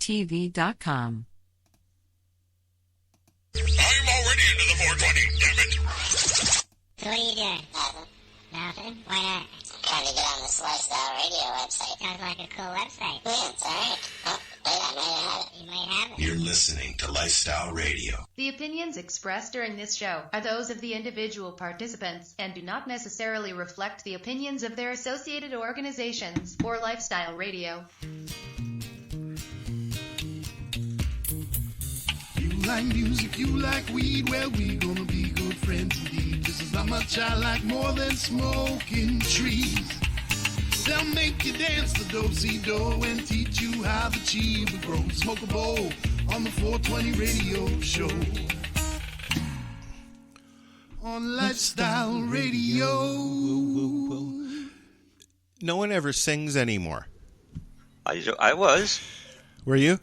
AddictTV.com. I'm already into the 420, damn it! So what are you doing? Nothing? Why not? Trying to get on this Lifestyle Radio website. Sounds like a cool website. Yeah, it's alright. Oh, wait, I might have it. You might have it. You're listening to Lifestyle Radio. The opinions expressed during this show are those of the individual participants and do not necessarily reflect the opinions of their associated organizations or Lifestyle Radio. You like music, you like weed, well, we gonna be good friends indeed. This is how much I like more than smoking trees. They'll make you dance the do-si-do and teach you how the chiba grows. Smoke a bowl on the 420 radio show. On Lifestyle Radio. No one ever sings anymore. I was. Were you?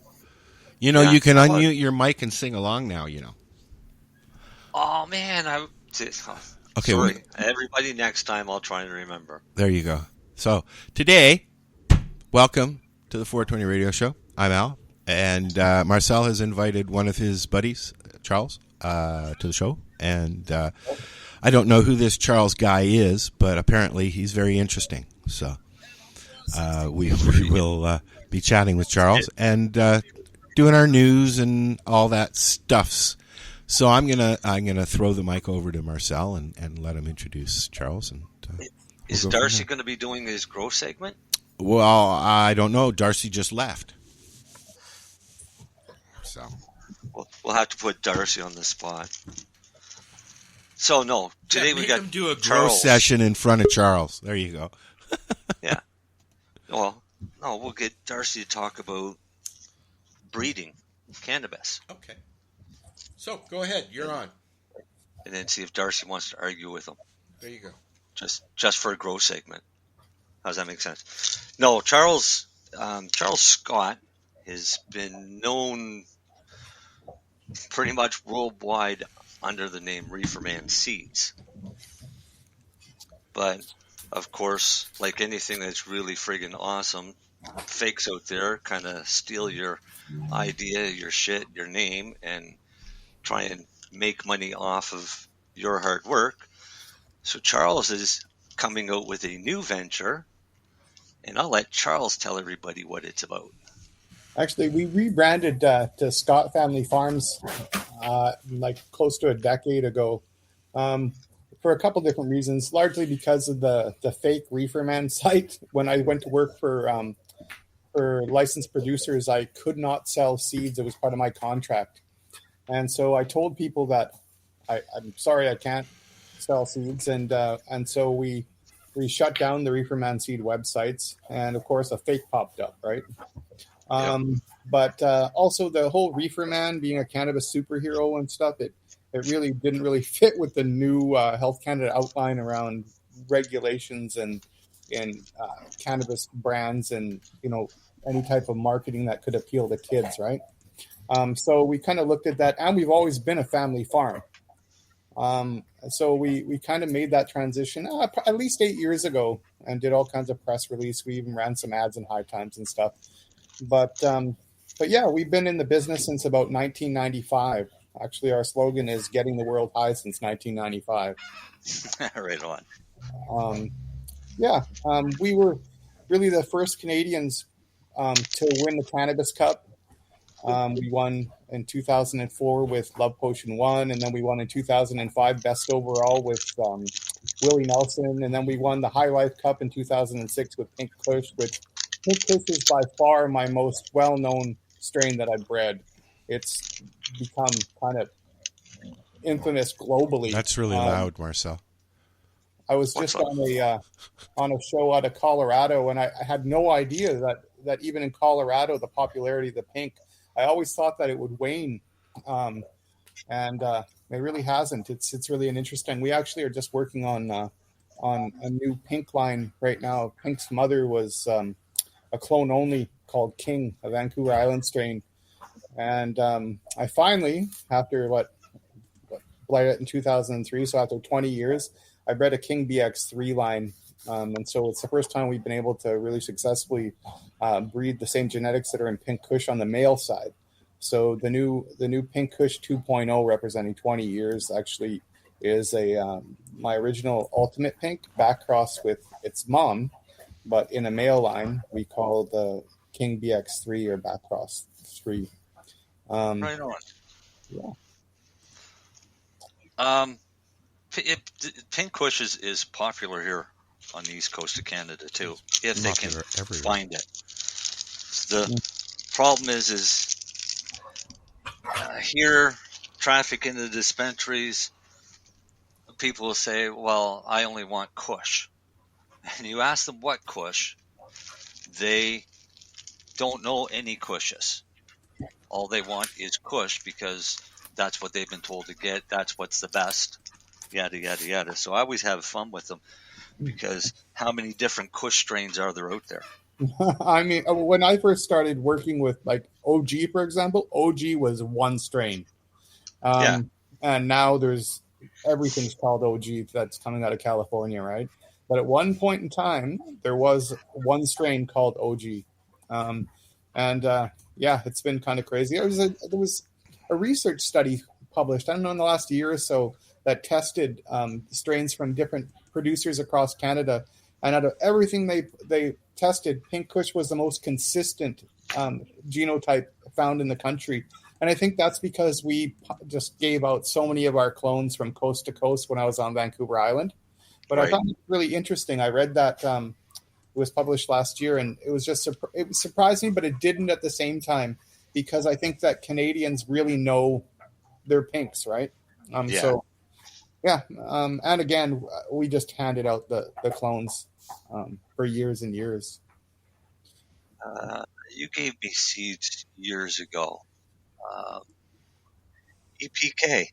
You know, Yeah, you can I unmute was. your mic and sing along now, you know. Oh, man. Okay, Sorry. Everybody, next time I'll try and remember. There you go. So, today, welcome to the 420 Radio Show. I'm Al, and Marcel has invited one of his buddies, Charles, to the show. And I don't know who this Charles guy is, but apparently he's very interesting. So, we will be chatting with Charles and doing our news and all that stuffs. So I'm gonna throw the mic over to Marcel and let him introduce Charles. And Is Darcy going to be doing his grow segment? Well, I don't know. Darcy just left. So We'll have to put Darcy on the spot. So no, today we got him do a grow Charles. session in front of Charles. There you go. Yeah. Well, no, we'll get Darcy to talk about breeding cannabis, Okay. So go ahead. You're on. and then see if Darcy wants to argue with him. There you go. Just for a grow segment. How does that make sense? No, Charles Scott has been known pretty much worldwide under the name Reeferman Seeds. But, of course, like anything that's really friggin' awesome, fakes out there kind of steal your idea, your shit, your name, and try and make money off of your hard work. So Charles is coming out with a new venture, and I'll let Charles tell everybody what it's about. Actually, we rebranded to Scott Family Farms like close to a decade ago for a couple different reasons, largely because of the fake Reeferman site. When I went to work for licensed producers, I could not sell seeds. It was part of my contract. And so I told people that I'm sorry, I can't sell seeds. And so we shut down the Reeferman seed websites. And of course, a fake popped up, right? But also the whole Reeferman being a cannabis superhero and stuff, it really didn't really fit with the new Health Canada outline around regulations and cannabis brands and, any type of marketing that could appeal to kids, right? So we kind of looked at that, and we've always been a family farm. So we kind of made that transition at least 8 years ago and did all kinds of press release. We even ran some ads in High Times and stuff. But yeah, we've been in the business since about 1995. Actually, our slogan is getting the world high since 1995. Right on. We were really the first Canadians to win the Cannabis Cup. We won in 2004 with Love Potion 1, and then we won in 2005 Best Overall with Willie Nelson, and then we won the High Life Cup in 2006 with Pink Kush, which Pink Kush is by far my most well-known strain that I've bred. It's become kind of infamous globally. That's really loud, Marcel. I was just on a show out of Colorado, and I had no idea that even in Colorado, the popularity of the pink, I always thought that it would wane, and it really hasn't. It's really an interesting. We actually are just working on a new pink line right now. Pink's mother was a clone only called King, a Vancouver Island strain, and I finally, after what bred it in 2003, so after 20 years, I bred a King BX3 line And so it's the first time we've been able to really successfully breed the same genetics that are in Pink Kush on the male side. So the new Pink Kush 2.0, representing 20 years, actually is my original Ultimate Pink back crossed with its mom, but in a male line we call the King BX3 or back cross 3. Right on. Yeah. Pink Kush is popular here on the east coast of Canada too, if they can find it. The problem is here, traffic in the dispensaries, people will say, well, I only want Kush. And you ask them what Kush, they don't know any Kushes. All they want is Kush because that's what they've been told to get. That's what's the best. Yada, yada, yada. So I always have fun with them because how many different Kush strains are there out there? I mean, when I first started working with like OG, for example, OG was one strain. And now everything's called OG that's coming out of California, right? But at one point in time, there was one strain called OG. It's been kind of crazy. There was a research study published, I don't know, in the last year or so that tested strains from different producers across Canada. And out of everything they tested, Pink Kush was the most consistent genotype found in the country. And I think that's because we just gave out so many of our clones from coast to coast when I was on Vancouver Island. But right. I found it really interesting. I read that it was published last year, and it was just it surprised me, but it didn't at the same time, because I think that Canadians really know their pinks, right? And again, we just handed out the clones for years and years. You gave me seeds years ago. EPK.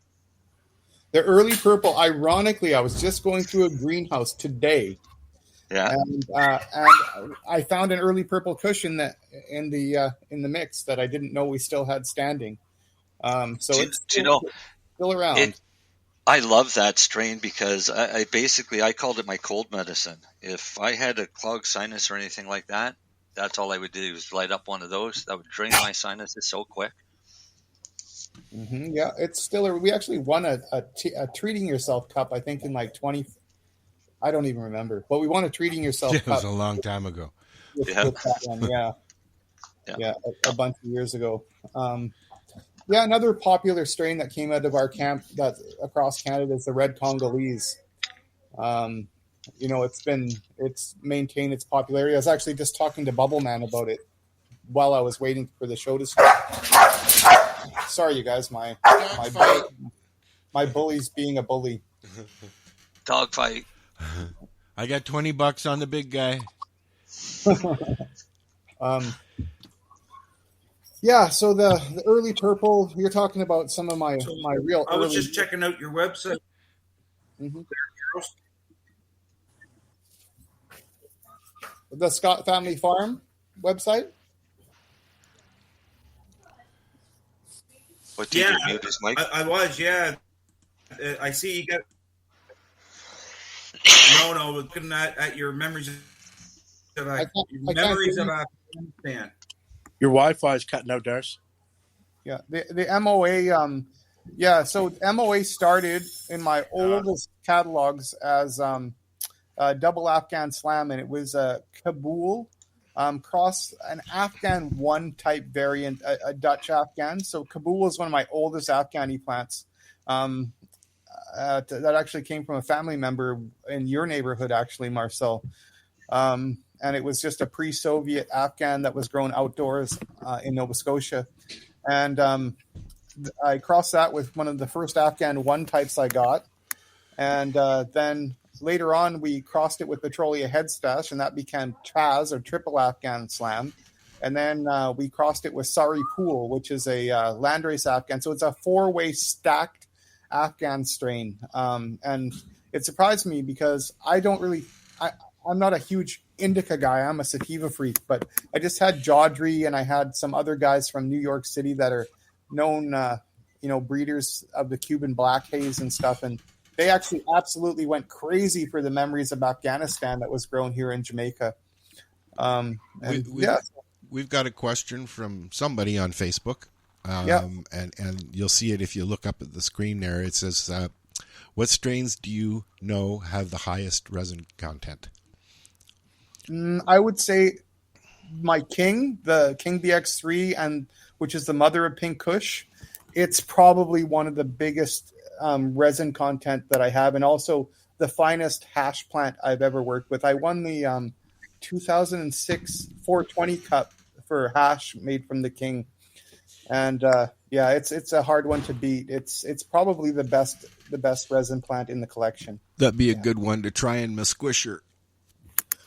The early purple, ironically, I was just going through a greenhouse today. Yeah. And I found an early purple cushion in the mix that I didn't know we still had standing. It's still around. I love that strain because I basically called it my cold medicine. If I had a clogged sinus or anything like that, that's all I would do was light up one of those. That would drain my sinuses so quick. Mm-hmm. Yeah, it's still. We actually won a Treating Yourself Cup, I think, in like 20. I don't even remember, but we won a Treating Yourself Cup. It was a long time ago. With that one, a bunch of years ago. Another popular strain that came out of our camp that's across Canada is the Red Congolese. It's maintained its popularity. I was actually just talking to Bubble Man about it while I was waiting for the show to start. Sorry, you guys, my bully's being a bully. Dog fight. I got $20 on the big guy. So the early purple, you're talking about some of my real. I was just checking out your website. Mm-hmm. The Scott Family Farm website. What did you mute his mic? I was, I see you got. No, looking at your memories of Afghanistan. Your Wi-Fi is cutting out, Darcy. Yeah, the MOA. So MOA started in my oldest catalogs as Double Afghan Slam, and it was a Kabul cross an Afghan 1 type variant, a Dutch Afghan. So Kabul is one of my oldest Afghani plants. That actually came from a family member in your neighborhood, actually, Marcel. And it was just a pre-Soviet Afghan that was grown outdoors in Nova Scotia. And I crossed that with one of the first Afghan 1 types I got. And then later on, we crossed it with Petrolia Headstash, and that became Traz, or Triple Afghan Slam. And then we crossed it with Sari Pool, which is a landrace Afghan. So it's a 4-way stacked Afghan strain. And it surprised me because I'm not a huge indica guy. I'm a sativa freak, but I just had Jawdry, and I had some other guys from New York City that are known, breeders of the Cuban black haze and stuff. And they actually absolutely went crazy for the memories of Afghanistan that was grown here in Jamaica. We've got a question from somebody on Facebook. And you'll see it if you look up at the screen there. It says, what strains do you know have the highest resin content? I would say my King, the King BX3, and which is the mother of Pink Kush. It's probably one of the biggest resin content that I have, and also the finest hash plant I've ever worked with. I won the 2006 420 Cup for hash made from the King. And it's a hard one to beat. It's probably the best resin plant in the collection. That'd be a good one to try in Musquisher.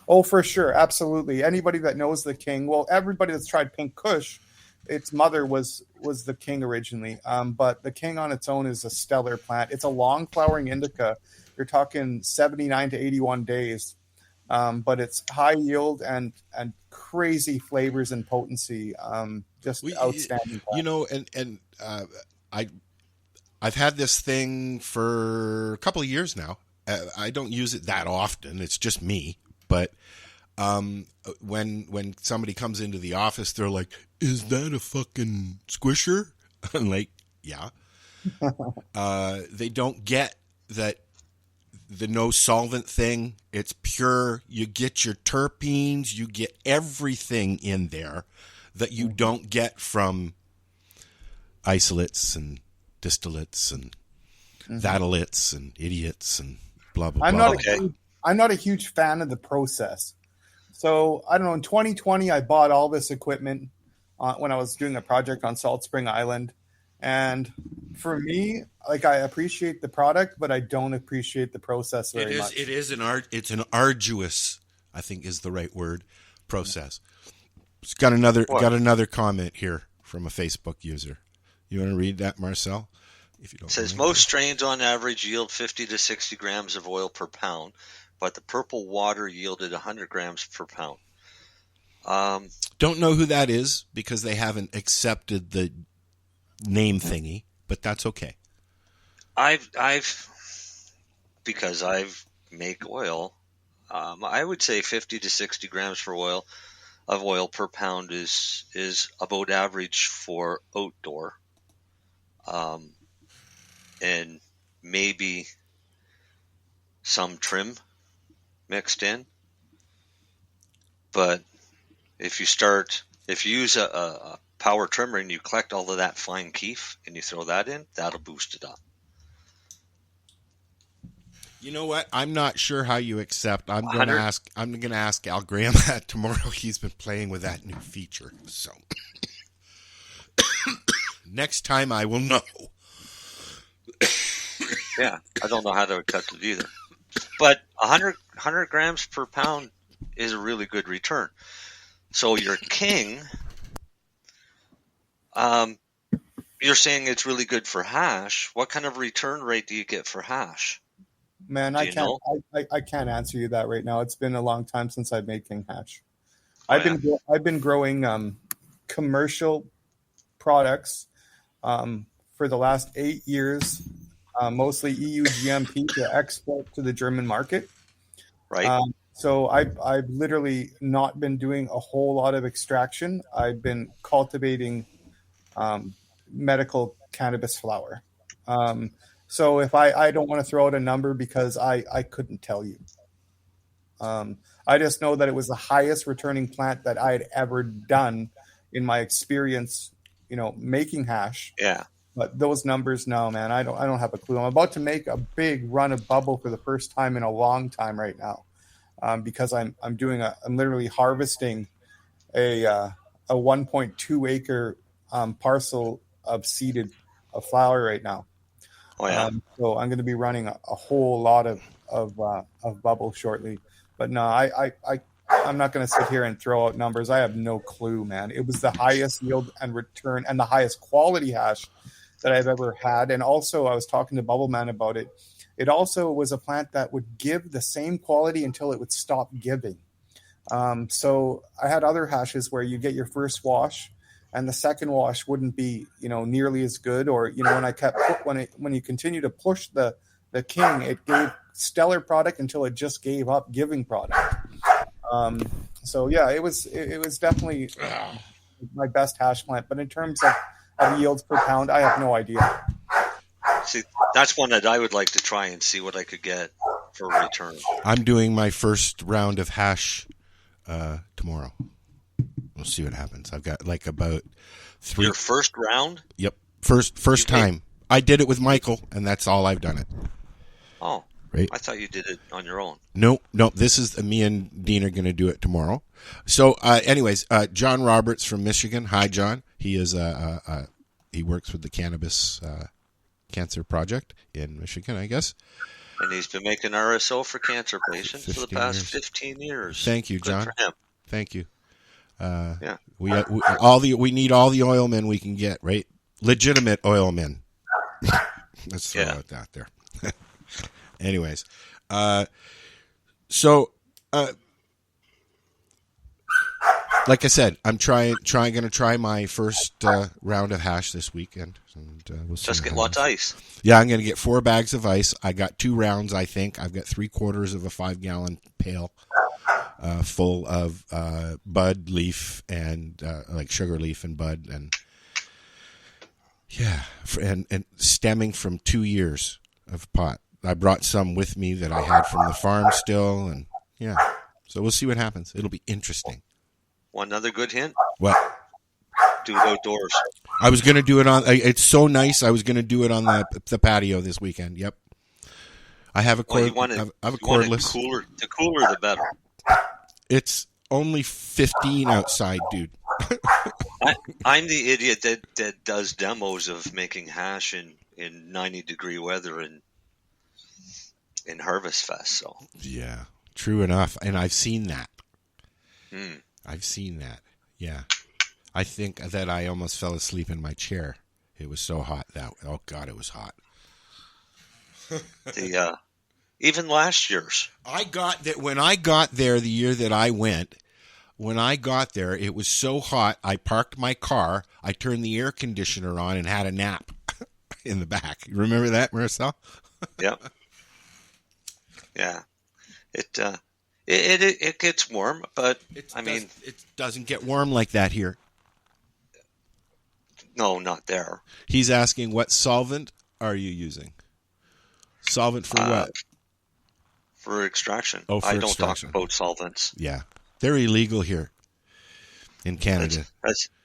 Oh, for sure, absolutely. Anybody that knows the King, well, everybody that's tried Pink Kush, its mother was the King originally. But the King on its own is a stellar plant. It's a long flowering indica. You're talking 79 to 81 days. But it's high yield and crazy flavors and potency. Just outstanding. You know, and I've had this thing for a couple of years now. I don't use it that often. It's just me. But when somebody comes into the office, they're like, "Is that a fucking squisher?" I'm like, "Yeah." They don't get that. The no solvent thing, it's pure. You get your terpenes, you get everything in there that you don't get from isolates and distillates and thatalates and idiots and blah, blah, blah. I'm not a huge fan of the process. So, I don't know, in 2020, I bought all this equipment when I was doing a project on Salt Spring Island. And for me, like, I appreciate the product, but I don't appreciate the process very much. It is an art. It's an arduous, I think is the right word, process. It's got another comment here from a Facebook user. You want to read that, Marcel? If you don't. It says most strains on average yield 50 to 60 grams of oil per pound, but the purple water yielded 100 grams per pound. Don't know who that is because they haven't accepted the name thingy, but that's okay. Because I've make oil, I would say 50 to 60 grams of oil per pound is about average for outdoor, and maybe some trim mixed in. But if you use a power trimmer and you collect all of that fine keef and you throw that in, that'll boost it up. You know what? I'm not sure how you accept. I'm going to ask Al Graham that tomorrow. He's been playing with that new feature. So next time I will know. Yeah, I don't know how to accept it either. But 100 grams per pound is a really good return. So your King, you're saying it's really good for hash. What kind of return rate do you get for hash? Man, I can't answer you that right now. It's been a long time since I've made King hash. I've been growing commercial products for the last 8 years, mostly EU GMP to export to the German market. Right. So I've literally not been doing a whole lot of extraction. I've been cultivating medical cannabis flower. So if I don't want to throw out a number because I couldn't tell you. I just know that it was the highest returning plant that I had ever done in my experience, making hash. Yeah. But those numbers, no, man, I don't have a clue. I'm about to make a big run of bubble for the first time in a long time right now. Because I'm literally harvesting a 1.2 acre parcel of seeded flower right now. Oh yeah. So I'm going to be running a whole lot of bubble shortly. But no, I'm not going to sit here and throw out numbers. I have no clue, man. It was the highest yield and return and the highest quality hash that I've ever had. And also, I was talking to Bubble Man about it. It also was a plant that would give the same quality until it would stop giving. So I had other hashes where you get your first wash and the second wash wouldn't be, nearly as good. Or, when you continue to push the the king. It gave stellar product until it just gave up giving product. So yeah, it was definitely my best hash plant. But in terms of yields per pound, I have no idea. See, that's one that I would like to try and see what I could get for return. I'm doing my first round of hash tomorrow. We'll see what happens. I've got like about 3. Your first round? Yep. First time. I did it with Michael, and that's all I've done it. Oh. Right. I thought you did it on your own. No. This is me and Dean are going to do it tomorrow. So, anyways, John Roberts from Michigan. Hi, John. He is he works with the Cannabis Cancer Project in Michigan, I guess. And he's been making RSO for cancer patients for the past 15 years. Thank you, John. Good for him. Thank you. Yeah. We need all the oil men we can get, right? Legitimate oil men. Let's throw out that there. Anyways, so like I said, I'm going to try my first round of hash this weekend, and we'll see. Just get lots of ice. Yeah, I'm going to get 4 bags of ice. I got 2 rounds. I think I've got 3/4 of a 5-gallon pail full of bud, leaf, and like sugar leaf and bud, and yeah, and stemming from 2 years of pot. I brought some with me that I had from the farm still, and yeah. So we'll see what happens. It'll be interesting. One other good hint? What? Do it outdoors. I was going to do it on. It's so nice. I was going to do it on the patio this weekend. Yep. I have a cord. I have a cordless. The cooler, the better. It's only 15 outside, dude. I'm the idiot that does demos of making hash in 90-degree weather in Harvest Fest. So yeah, true enough, and I've seen that. Hmm. I've seen that. Yeah, I think that I almost fell asleep in my chair. It was so hot. Oh God, it was hot. Even last year's. I got that when I got there the year that I went. When I got there, it was so hot. I parked my car. I turned the air conditioner on and had a nap in the back. You remember that, Marcel? Yep. Yeah. It gets warm, but it doesn't get warm like that here. No, not there. He's asking, what solvent are you using? Solvent for what? For extraction. Oh, for I don't extraction. talk about solvents. Yeah. They're illegal here in Canada.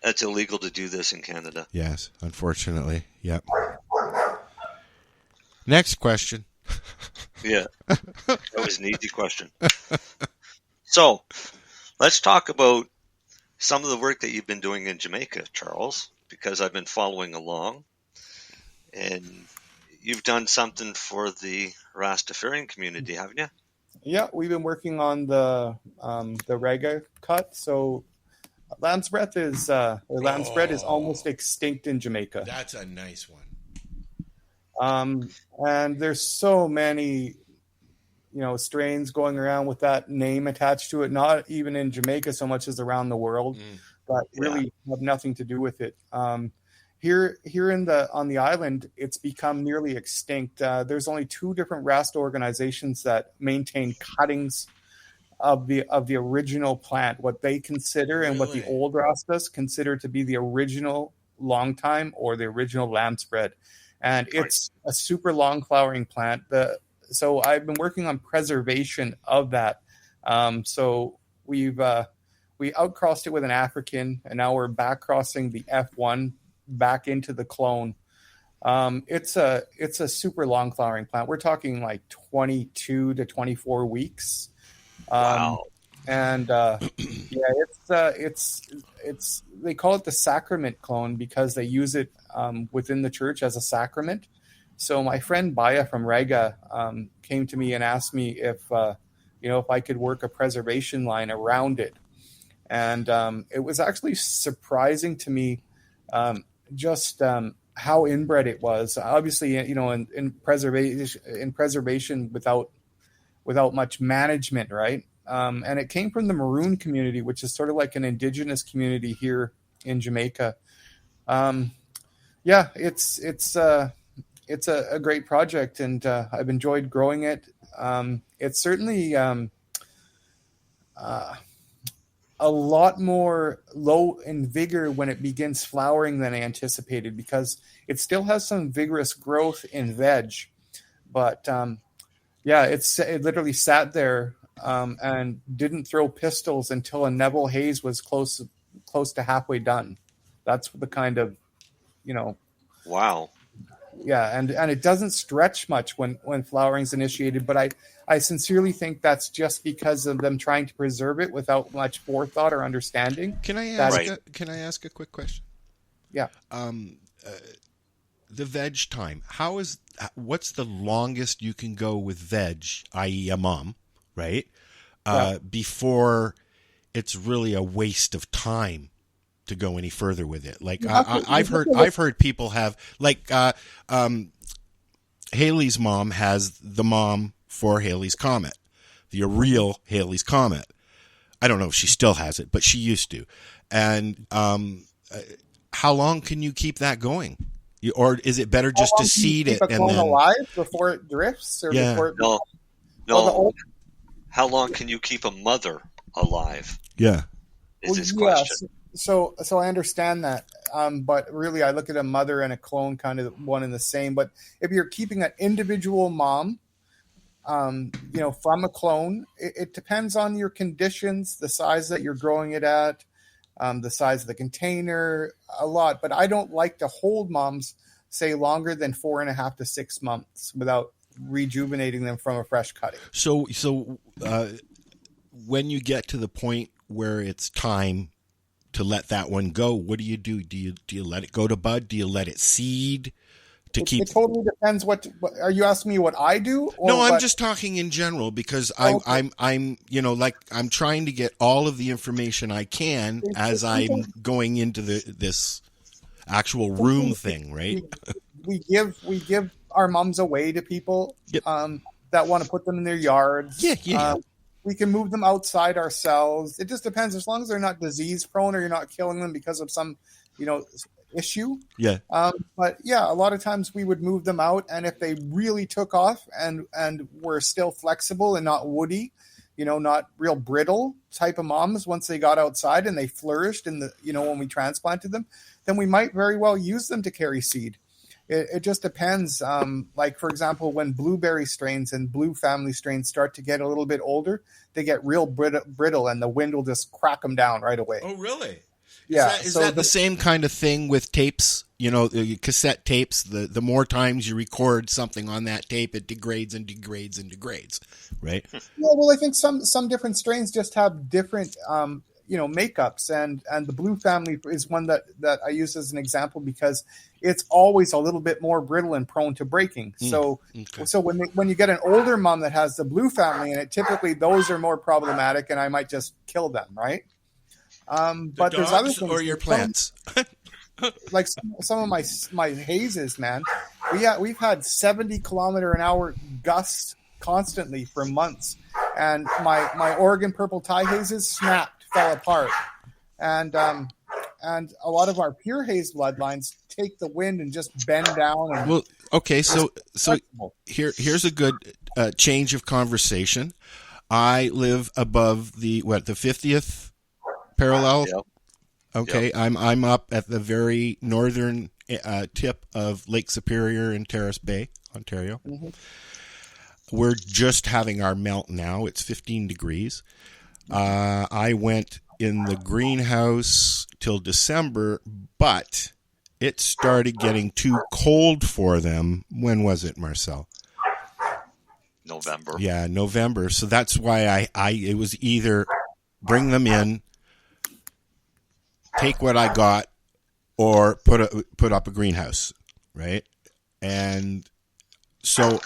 That's illegal to do this in Canada. Yes, unfortunately. Yep. Next question. Yeah. That was an easy question. So, let's talk about some of the work that you've been doing in Jamaica, Charles, because I've been following along. And you've done something for the Rastafarian community, haven't you? Yeah, we've been working on the reggae cut. So lamb's breath is almost extinct in Jamaica. That's a nice one. And there's so many, strains going around with that name attached to it. Not even in Jamaica so much as around the world, but really have nothing to do with it. Here on the island, it's become nearly extinct. There's only 2 different Rasta organizations that maintain cuttings of the original plant, what they consider and what the old Rastas consider to be the original long time or the original lamb spread. And it's a super long flowering plant. So I've been working on preservation of that. So we outcrossed it with an African, and now we're back crossing the F1 back into the clone. It's a super long flowering plant. We're talking like 22 to 24 weeks. Wow. And it's they call it the sacrament clone because they use it within the church as a sacrament. So my friend Baya from Rega came to me and asked me if I could work a preservation line around it. And it was actually surprising to me just how inbred it was. Obviously, in preservation without much management, right? And it came from the Maroon community, which is sort of like an indigenous community here in Jamaica. It's it's a great project, and I've enjoyed growing it. It's certainly a lot more low in vigor when it begins flowering than I anticipated, because it still has some vigorous growth in veg. But it literally sat there and didn't throw pistils until a Neville haze was close to halfway done. That's the kind of, Wow. Yeah, and it doesn't stretch much when flowering's initiated, but I sincerely think that's just because of them trying to preserve it without much forethought or understanding. Can I ask a quick question? Yeah. The veg time. What's the longest you can go with veg, i.e. a mom, right? Before it's really a waste of time to go any further with it. Like I've heard people have, like Haley's mom has the mom for Haley's Comet, the real Haley's Comet. I don't know if she still has it, but she used to. And how long can you keep that going? Or is it better just to seed it and then alive before it drifts? Or before it... No. How long can you keep a mother alive? Yeah. Is this question. So I understand that, but really I look at a mother and a clone kind of one and the same. But if you're keeping an individual mom, from a clone, it depends on your conditions, the size that you're growing it at, the size of the container, a lot. But I don't like to hold moms, say, longer than 4.5 to 6 months without rejuvenating them from a fresh cutting. So when you get to the point where it's time to let that one go, what do you do? Do you let it go to bud? Do you let it seed to keep? It totally depends. What are you asking me? What I do? No, I'm just talking in general, because I'm I'm trying to get all of the information I can as I'm going into this actual room thing, right? We give our mums away to people that want to put them in their yards. Yeah. We can move them outside ourselves. It just depends. As long as they're not disease prone or you're not killing them because of some, issue. Yeah. But yeah, a lot of times we would move them out, and if they really took off and were still flexible and not woody, not real brittle type of moms, once they got outside and they flourished in the, when we transplanted them, then we might very well use them to carry seed. It just depends. Like, for example, when blueberry strains and blue family strains start to get a little bit older, they get real brittle, and the wind will just crack them down right away. Oh, really? Yeah. Is that the same kind of thing with tapes? Cassette tapes, the more times you record something on that tape, it degrades and degrades and degrades, right? Yeah, well, I think some different strains just have different makeups, and the blue family is one that I use as an example because it's always a little bit more brittle and prone to breaking. So when you get an older mom that has the blue family in it, typically those are more problematic, and I might just kill them, right? But there's other things, or your plants. Like some of my hazes, man. We've had 70-kilometer-an-hour gusts constantly for months, and my Oregon purple tie hazes fell apart, and a lot of our pure haze bloodlines take the wind and just bend down. And well, okay, so here's a good change of conversation. I live above the 50th parallel. Yep. Okay, yep. I'm up at the very northern tip of Lake Superior in Terrace Bay, Ontario. Mm-hmm. We're just having our melt now. It's 15 degrees. I went in the greenhouse till December, but it started getting too cold for them. When was it, Marcel? November. Yeah, November. So that's why it was either bring them in, take what I got, or put up a greenhouse, right? And so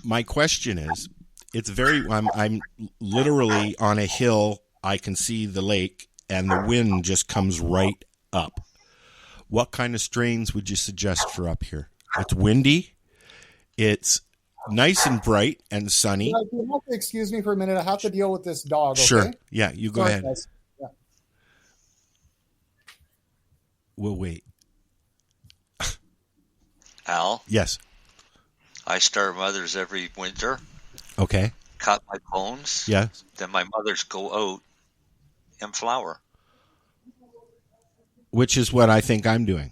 my question is, I'm literally on a hill. I can see the lake, and the wind just comes right up. What kind of strains would you suggest for up here? It's windy. It's nice and bright and sunny. You have to excuse me for a minute. I have to deal with this dog. Okay? Sure. Yeah, you go ahead. Yeah. We'll wait. Al. Yes. I start mothers every winter, Okay. cut my clones. Yes. Then my mothers go out and flower. Which is what I think I'm doing.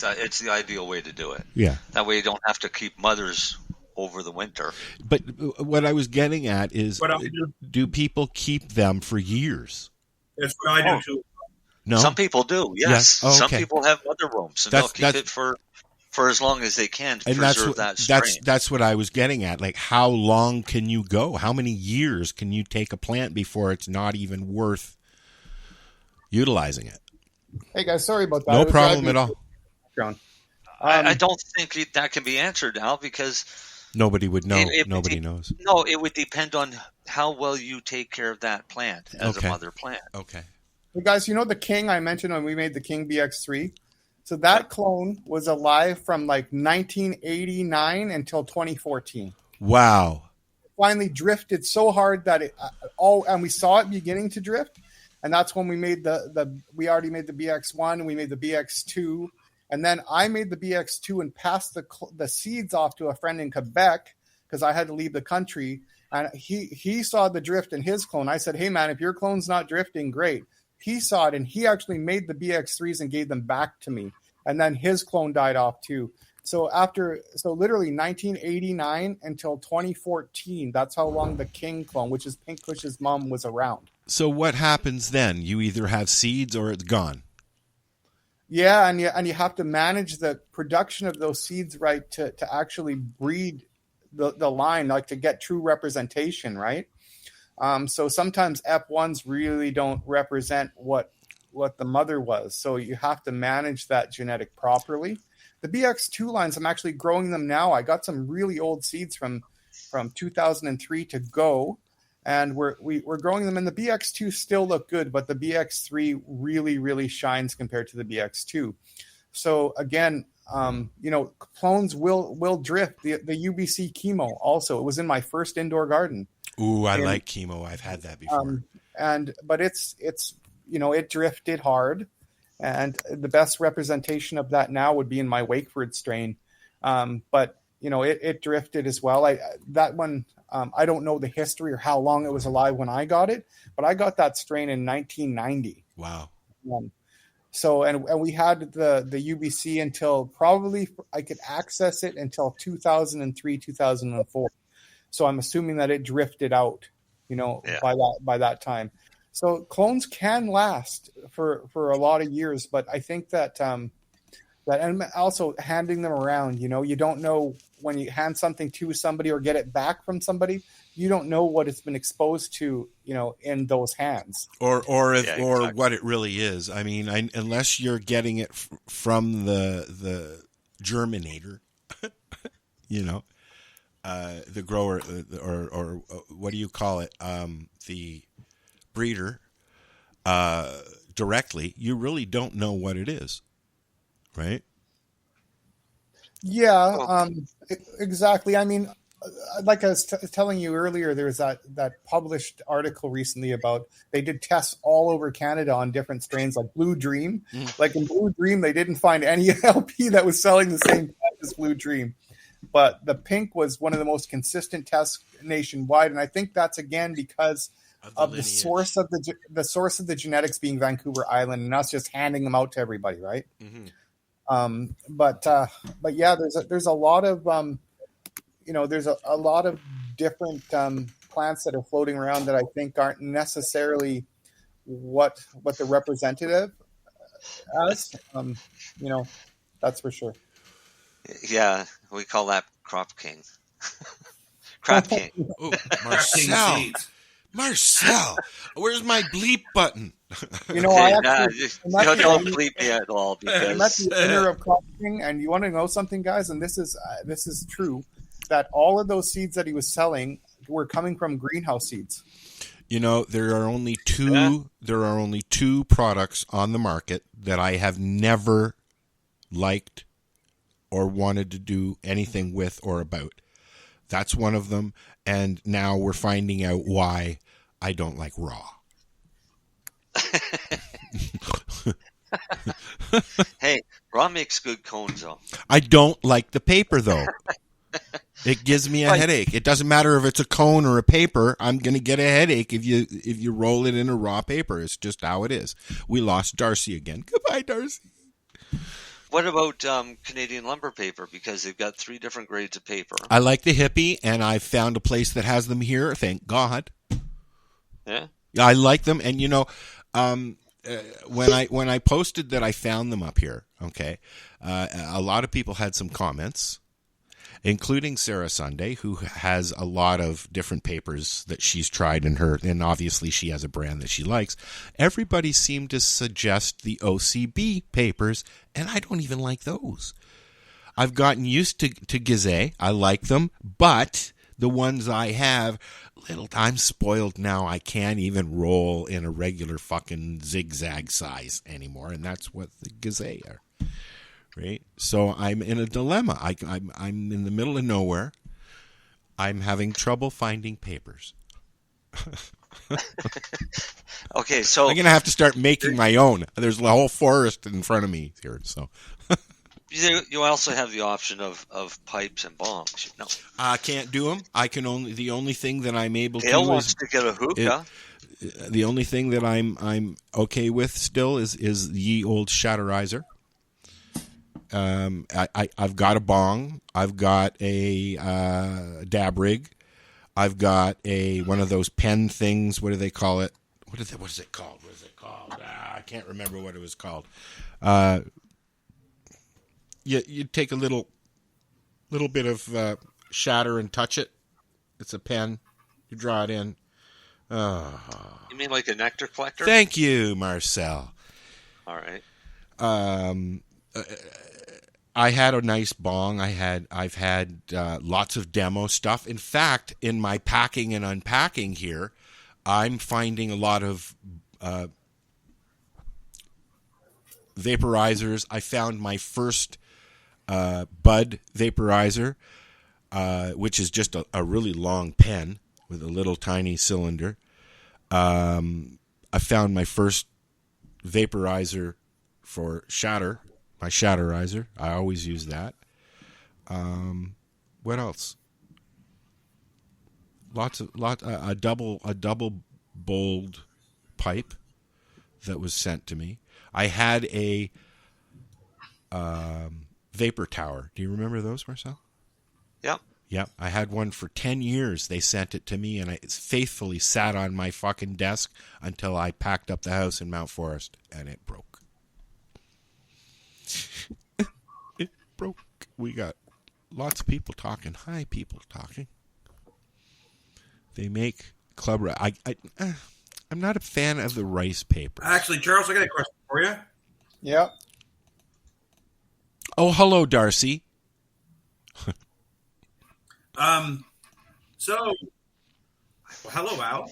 It's the ideal way to do it. Yeah. That way you don't have to keep mothers over the winter. But what I was getting at is, What I do people keep them for years? That's what I do too. No. Some people do, yes. Yeah. Oh, Some okay. people have mother rooms, and they'll keep it for as long as they can to preserve that strain. That's what I was getting at. Like, how long can you go? How many years can you take a plant before it's not even worth utilizing it? Hey guys, sorry about that. No problem at all. I don't think that can be answered, Al, because nobody would know. Nobody knows. No, it would depend on how well you take care of that plant as a mother plant. Okay. Hey guys, you know the King I mentioned when we made the King BX3? So that clone was alive from like 1989 until 2014. Wow. Finally drifted so hard that and we saw it beginning to drift. And that's when we made we already made the BX1 and we made the BX2. And then I made the BX2 and passed the seeds off to a friend in Quebec because I had to leave the country. And he saw the drift in his clone. I said, hey man, if your clone's not drifting, great. He saw it and he actually made the BX3s and gave them back to me. And then his clone died off too. So literally 1989 until 2014, that's how long the King clone, which is Pink Kush's mom, was around. So what happens then? You either have seeds or it's gone. Yeah, and you have to manage the production of those seeds right to actually breed the line, like to get true representation, right? So sometimes F1s really don't represent what the mother was. So you have to manage that genetic properly. The BX2 lines, I'm actually growing them now. I got some really old seeds from 2003 to go, and we're growing them. And the BX2 still look good, but the BX3 really, really shines compared to the BX2. So again, clones will drift. The UBC chemo also. It was in my first indoor garden. Ooh, I like chemo. I've had that before. But it's it drifted hard, and the best representation of that now would be in my Wakeford strain. But it drifted as well. That one, I don't know the history or how long it was alive when I got it, but I got that strain in 1990. Wow. So we had the UBC until probably I could access it until 2003, 2004. So I'm assuming that it drifted out, by that time. So clones can last for a lot of years, but I think that and also handing them around, you don't know when you hand something to somebody or get it back from somebody, you don't know what it's been exposed to, in those hands. Or what it really is. I mean, unless you're getting it from the germinator, the grower, or what do you call it? The breeder, directly, you really don't know what it is, right? Yeah, exactly. I mean, like I was telling you earlier, there's that published article recently about they did tests all over Canada on different strains like Blue Dream. Like in Blue Dream, they didn't find any LP that was selling the same test as Blue Dream. But the Pink was one of the most consistent tests nationwide, and I think that's again because of the source of the genetics being Vancouver Island, and us just handing them out to everybody, right? Mm-hmm. But yeah, there's a lot of there's a lot of different plants that are floating around that I think aren't necessarily what the representative as. That's for sure. Yeah, we call that crop king. Crop king. Ooh, Marcel, where's my bleep button? Don't bleep me at all because I met the owner of Crop King, and you want to know something, guys? And this is true, that all of those seeds that he was selling were coming from greenhouse seeds. There are only two. Yeah. There are only two products on the market that I have never liked or wanted to do anything with or about. That's one of them, and now we're finding out why I don't like raw. Hey, Raw makes good cones, though. I don't like the paper, though. It gives me a headache. It doesn't matter if it's a cone or a paper. I'm going to get a headache if you roll it in a raw paper. It's just how it is. We lost Darcy again. Goodbye, Darcy. What about Canadian lumber paper? Because they've got 3 different grades of paper. I like the hippie, and I found a place that has them here. Thank God. Yeah. I like them, and when I posted that I found them up here, okay, a lot of people had some comments, including Sarah Sunday, who has a lot of different papers that she's tried and obviously she has a brand that she likes. Everybody seemed to suggest the OCB papers, and I don't even like those. I've gotten used to Gizeh. I like them, but the ones I have, I'm spoiled now. I can't even roll in a regular fucking zigzag size anymore, and that's what the Gizeh are. Right? So I'm in a dilemma. I'm in the middle of nowhere. I'm having trouble finding papers. Okay, so I'm going to have to start making my own. There's a whole forest in front of me here, so... You also have the option of pipes and bongs. No, I can't do them. The only thing that I'm able Dale to wants to get a hookah. The only thing that I'm okay with still is the ye old Shatterizer. I've got a bong. I've got a dab rig. I've got one of those pen things. What do they call it? What is it called? I can't remember what it was called. You take a little bit of shatter and touch it. It's a pen. You draw it in. You mean like a nectar collector? Thank you, Marcel. All right. I had a nice bong. I've had lots of demo stuff. In fact, in my packing and unpacking here, I'm finding a lot of vaporizers. I found my first Bud vaporizer, which is just a really long pen with a little tiny cylinder. I found my first vaporizer for shatter, my Shatterizer. I always use that. What else? A double bowled pipe that was sent to me. I had a vapor tower. Do you remember those, Marcel? Yeah. Yeah, I had one for 10 years. They sent it to me, and it faithfully sat on my fucking desk until I packed up the house in Mount Forest, and it broke. It broke. We got lots of people talking. Hi, people talking. They make club... I'm not a fan of the rice paper. Actually, Charles, I got a question for you. Yeah. Oh, hello, Darcy. Hello, Al.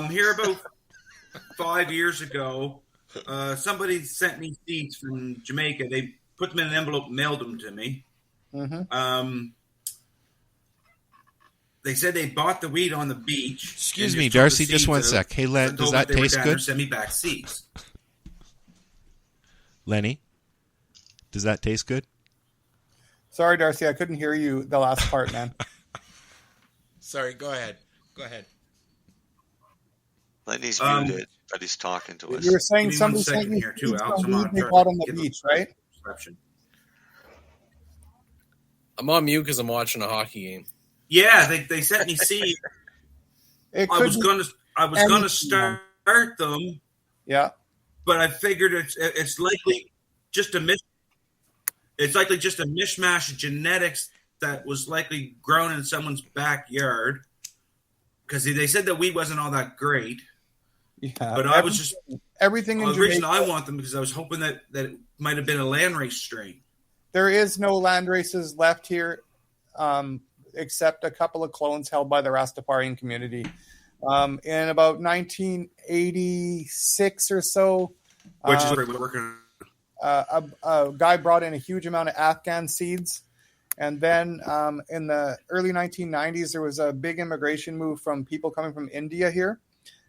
Here about 5 years ago, somebody sent me seeds from Jamaica. They put them in an envelope and mailed them to me. Mm-hmm. They said they bought the weed on the beach. Excuse me, Darcy, just one sec. Hey, Len, does that taste good? Send me back seeds. Lenny, does that taste good? Sorry, Darcy, I couldn't hear you the last part, man. Sorry, go ahead. Lenny's muted, but he's talking to us. You were saying somebody sent you here too, Al. they bought on the beach, right? I'm on mute because I'm watching a hockey game. Yeah, they sent me seeds. I was gonna start them. Yeah, but I figured it's likely just a mishmash of genetics that was likely grown in someone's backyard. Because they said that weed wasn't all that great. Yeah, but I was just everything. The reason I want them because I was hoping that it might have been a landrace strain. There is no land races left here, except a couple of clones held by the Rastafarian community. In about 1986 or so, which is we're working. A guy brought in a huge amount of Afghan seeds. And then in the early 1990s, there was a big immigration move from people coming from India here.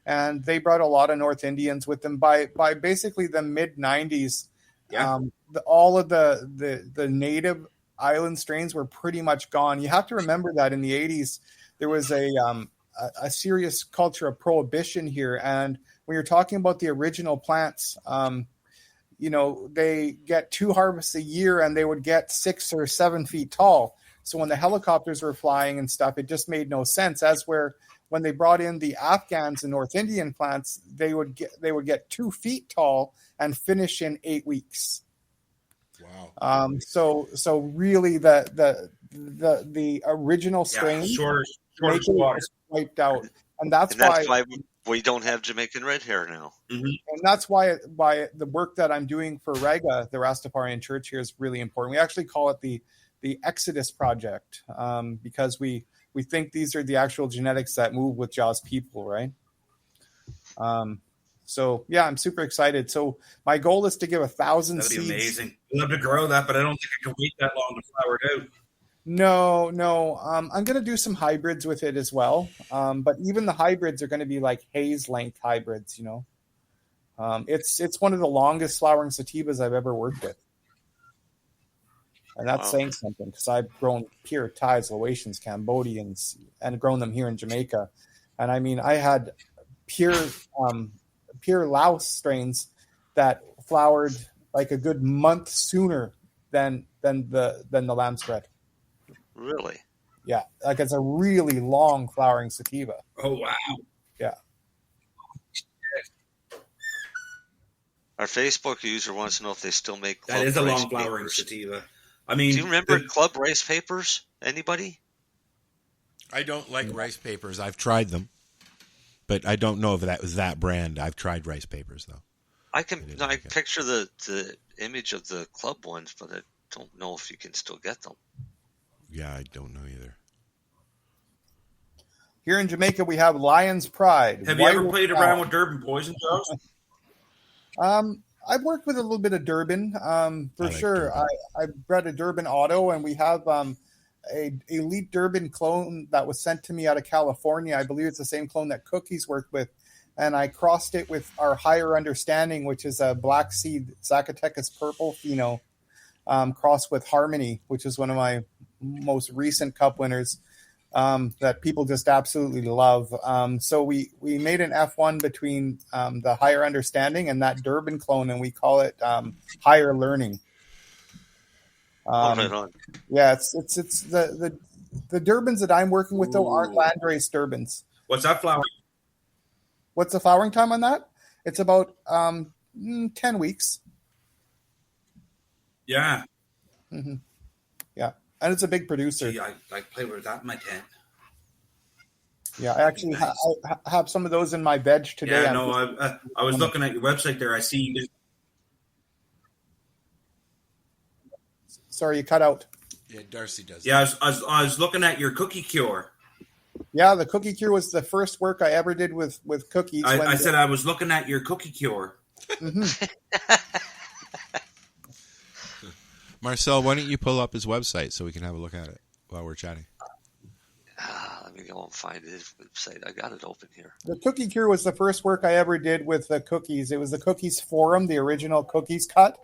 And they brought a lot of North Indians with them. By basically the mid-90s, Yeah. All of the native island strains were pretty much gone. You have to remember that in the 80s, there was a serious culture of prohibition here. And when you're talking about the original plants, they get 2 harvests a year and they would get 6 or 7 feet tall. So when the helicopters were flying and stuff, it just made no sense. When they brought in the Afghans and North Indian plants, they would get 2 feet tall and finish in 8 weeks. Wow. So really the original strain shorter was wiped out, and that's why we don't have Jamaican red hair now. Mm-hmm. And that's why the work that I'm doing for Rega, the Rastafarian Church here, is really important. We actually call it the Exodus Project, because we think these are the actual genetics that move with Jaws people, right? So yeah, I'm super excited. So my goal is to give 1,000 seeds. That'd be amazing. I'd love to grow that, but I don't think I can wait that long to flower it out. No. I'm going to do some hybrids with it as well. But even the hybrids are going to be like haze length hybrids, It's one of the longest flowering sativas I've ever worked with. And that's saying something, because I've grown pure Thais, Laotians, Cambodians, and grown them here in Jamaica. And I mean, I had pure Laos strains that flowered like a good month sooner than the lamb's bread. Really? Yeah, like it's a really long flowering sativa. Oh wow! Yeah. Our Facebook user wants to know if they still make that is a rice long flowering papers. sativa. I mean, do you remember Club Rice Papers? Anybody? I don't like rice papers. I've tried them, but I don't know if that was that brand. I've tried rice papers though. I picture the image of the club ones, but I don't know if you can still get them. Yeah, I don't know either. Here in Jamaica, we have Lion's Pride. Have you ever played around with Durban Poison, Charles? I've worked with a little bit of Durban, for sure. Durban. I bred a Durban Auto, and we have a elite Durban clone that was sent to me out of California. I believe it's the same clone that Cookies worked with, and I crossed it with our Higher Understanding, which is a black seed Zacatecas purple pheno, crossed with Harmony, which is one of my most recent cup winners. That people just absolutely love. So we made an F1 between the Higher Understanding and that Durban clone, and we call it Higher Learning. Yeah, it's the Durbans that I'm working with though aren't landrace Durbans. What's that flowering? What's the flowering time on that? It's about 10 weeks. Yeah. Mm-hmm. Yeah. And it's a big producer. Gee, I play with that in my tent. Yeah, I actually I have some of those in my veg today. Yeah, no, I was looking at your website there. I see. Sorry, you cut out. Yeah, Darcy does. Yeah, I was looking at your cookie cure. Yeah, the cookie cure was the first work I ever did with cookies. I said I was looking at your cookie cure. Mm-hmm. Marcel, why don't you pull up his website so we can have a look at it while we're chatting? Let me go and find his website. I got it open here. The cookie cure was the first work I ever did with the cookies. It was the Cookies Forum, the original cookies cut.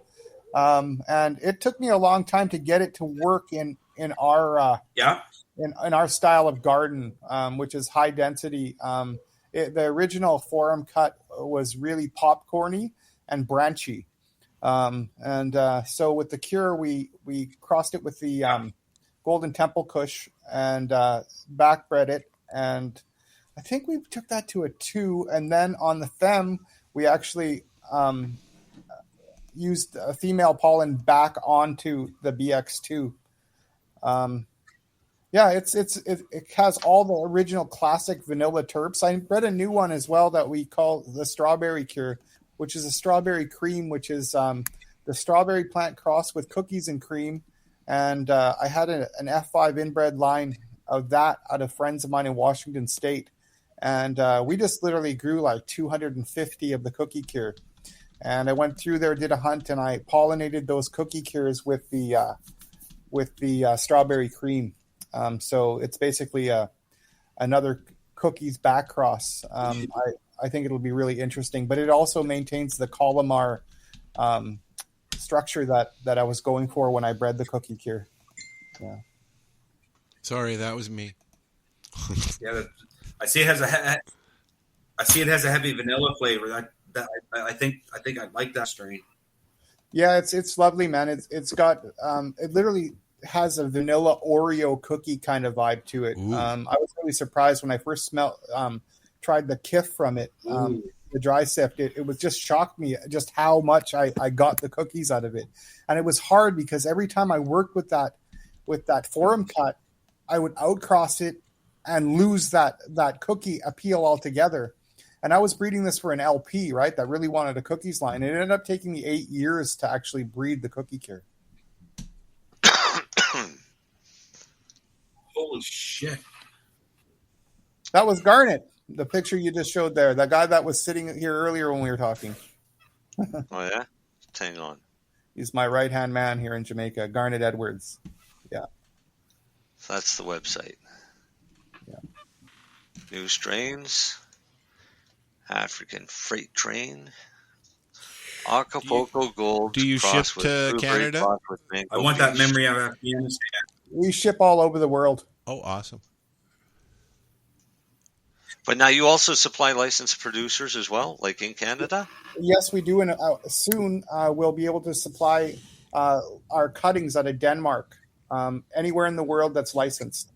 And it took me a long time to get it to work in our in our style of garden, which is high density. The original Forum cut was really popcorny and branchy. So with the cure, we crossed it with the Golden Temple Kush and backbred it. And I think we took that to a 2. And then on the Femme, we actually used a female pollen back onto the BX2. It has all the original classic vanilla terps. I bred a new one as well that we call the Strawberry Cure, which is a strawberry cream, which is the strawberry plant crossed with cookies and cream. And I had an F5 inbred line of that out of friends of mine in Washington State. And we just literally grew like 250 of the cookie cure. And I went through there, did a hunt, and I pollinated those cookie cures with the strawberry cream. So it's basically another cookies back cross. I think it'll be really interesting, but it also maintains the Colomar structure that I was going for when I bred the cookie cure. Yeah. Sorry, that was me. Yeah, I see it has a heavy vanilla flavor. That I think I like that strain. Yeah, it's lovely, man. It's got it literally has a vanilla Oreo cookie kind of vibe to it. I was really surprised when I first tried the kiff from it. The dry sift, it was just shocked me just how much I got the cookies out of it. And it was hard because every time I worked with that forum cut, I would outcross it and lose that cookie appeal altogether. And I was breeding this for an LP, right, that really wanted a cookies line. It ended up taking me 8 years to actually breed the cookie cure. Holy shit. That was Garnet, the picture you just showed there. That guy that was sitting here earlier when we were talking. Oh, yeah? Hang on. He's my right-hand man here in Jamaica, Garnet Edwards. Yeah. So that's the website. Yeah. New strains. African freight train. Acapulco Gold. Do you ship to Canada? I want that memory out of Afghanistan. We ship all over the world. Oh, awesome. But now you also supply licensed producers as well, like in Canada? Yes, we do. And soon we'll be able to supply our cuttings out of Denmark, anywhere in the world that's licensed.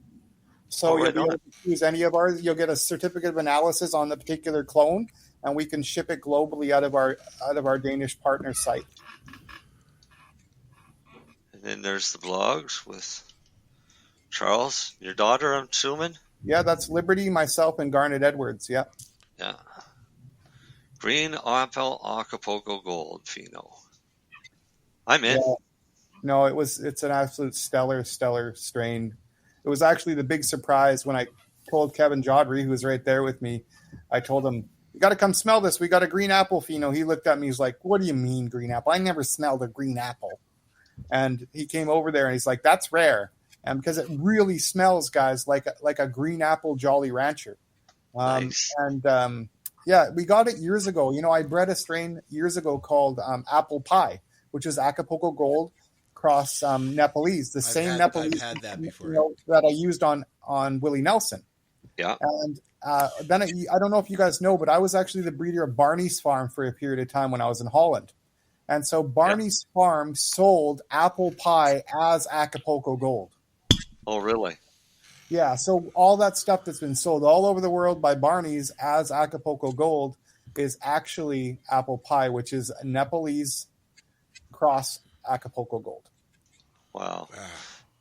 So you'll be able to use any of ours. You'll get a certificate of analysis on the particular clone, and we can ship it globally out of our Danish partner site. And then there's the blogs with Charles, your daughter, I'm assuming? Yeah, that's Liberty, myself, and Garnet Edwards. Yeah. Yeah. Green Apple Acapulco Gold Pheno. I'm in. Yeah. No, it's an absolute stellar strain. It was actually the big surprise when I told Kevin Jodry, who was right there with me. I told him, "You got to come smell this. We got a green apple pheno." He looked at me. He's like, "What do you mean green apple? I never smelled a green apple." And he came over there and he's like, "That's rare." And because it really smells, guys, like a green apple Jolly Rancher. Nice. And yeah, we got it years ago. You know, I bred a strain years ago called Apple Pie, which is Acapulco Gold cross Nepalese. I've had that before. That I used on Willie Nelson. Yeah. And then I don't know if you guys know, but I was actually the breeder of Barney's Farm for a period of time when I was in Holland. And so Barney's Farm sold Apple Pie as Acapulco Gold. Oh, really? Yeah, so all that stuff that's been sold all over the world by Barney's as Acapulco Gold is actually Apple Pie, which is Nepalese cross Acapulco Gold. Wow.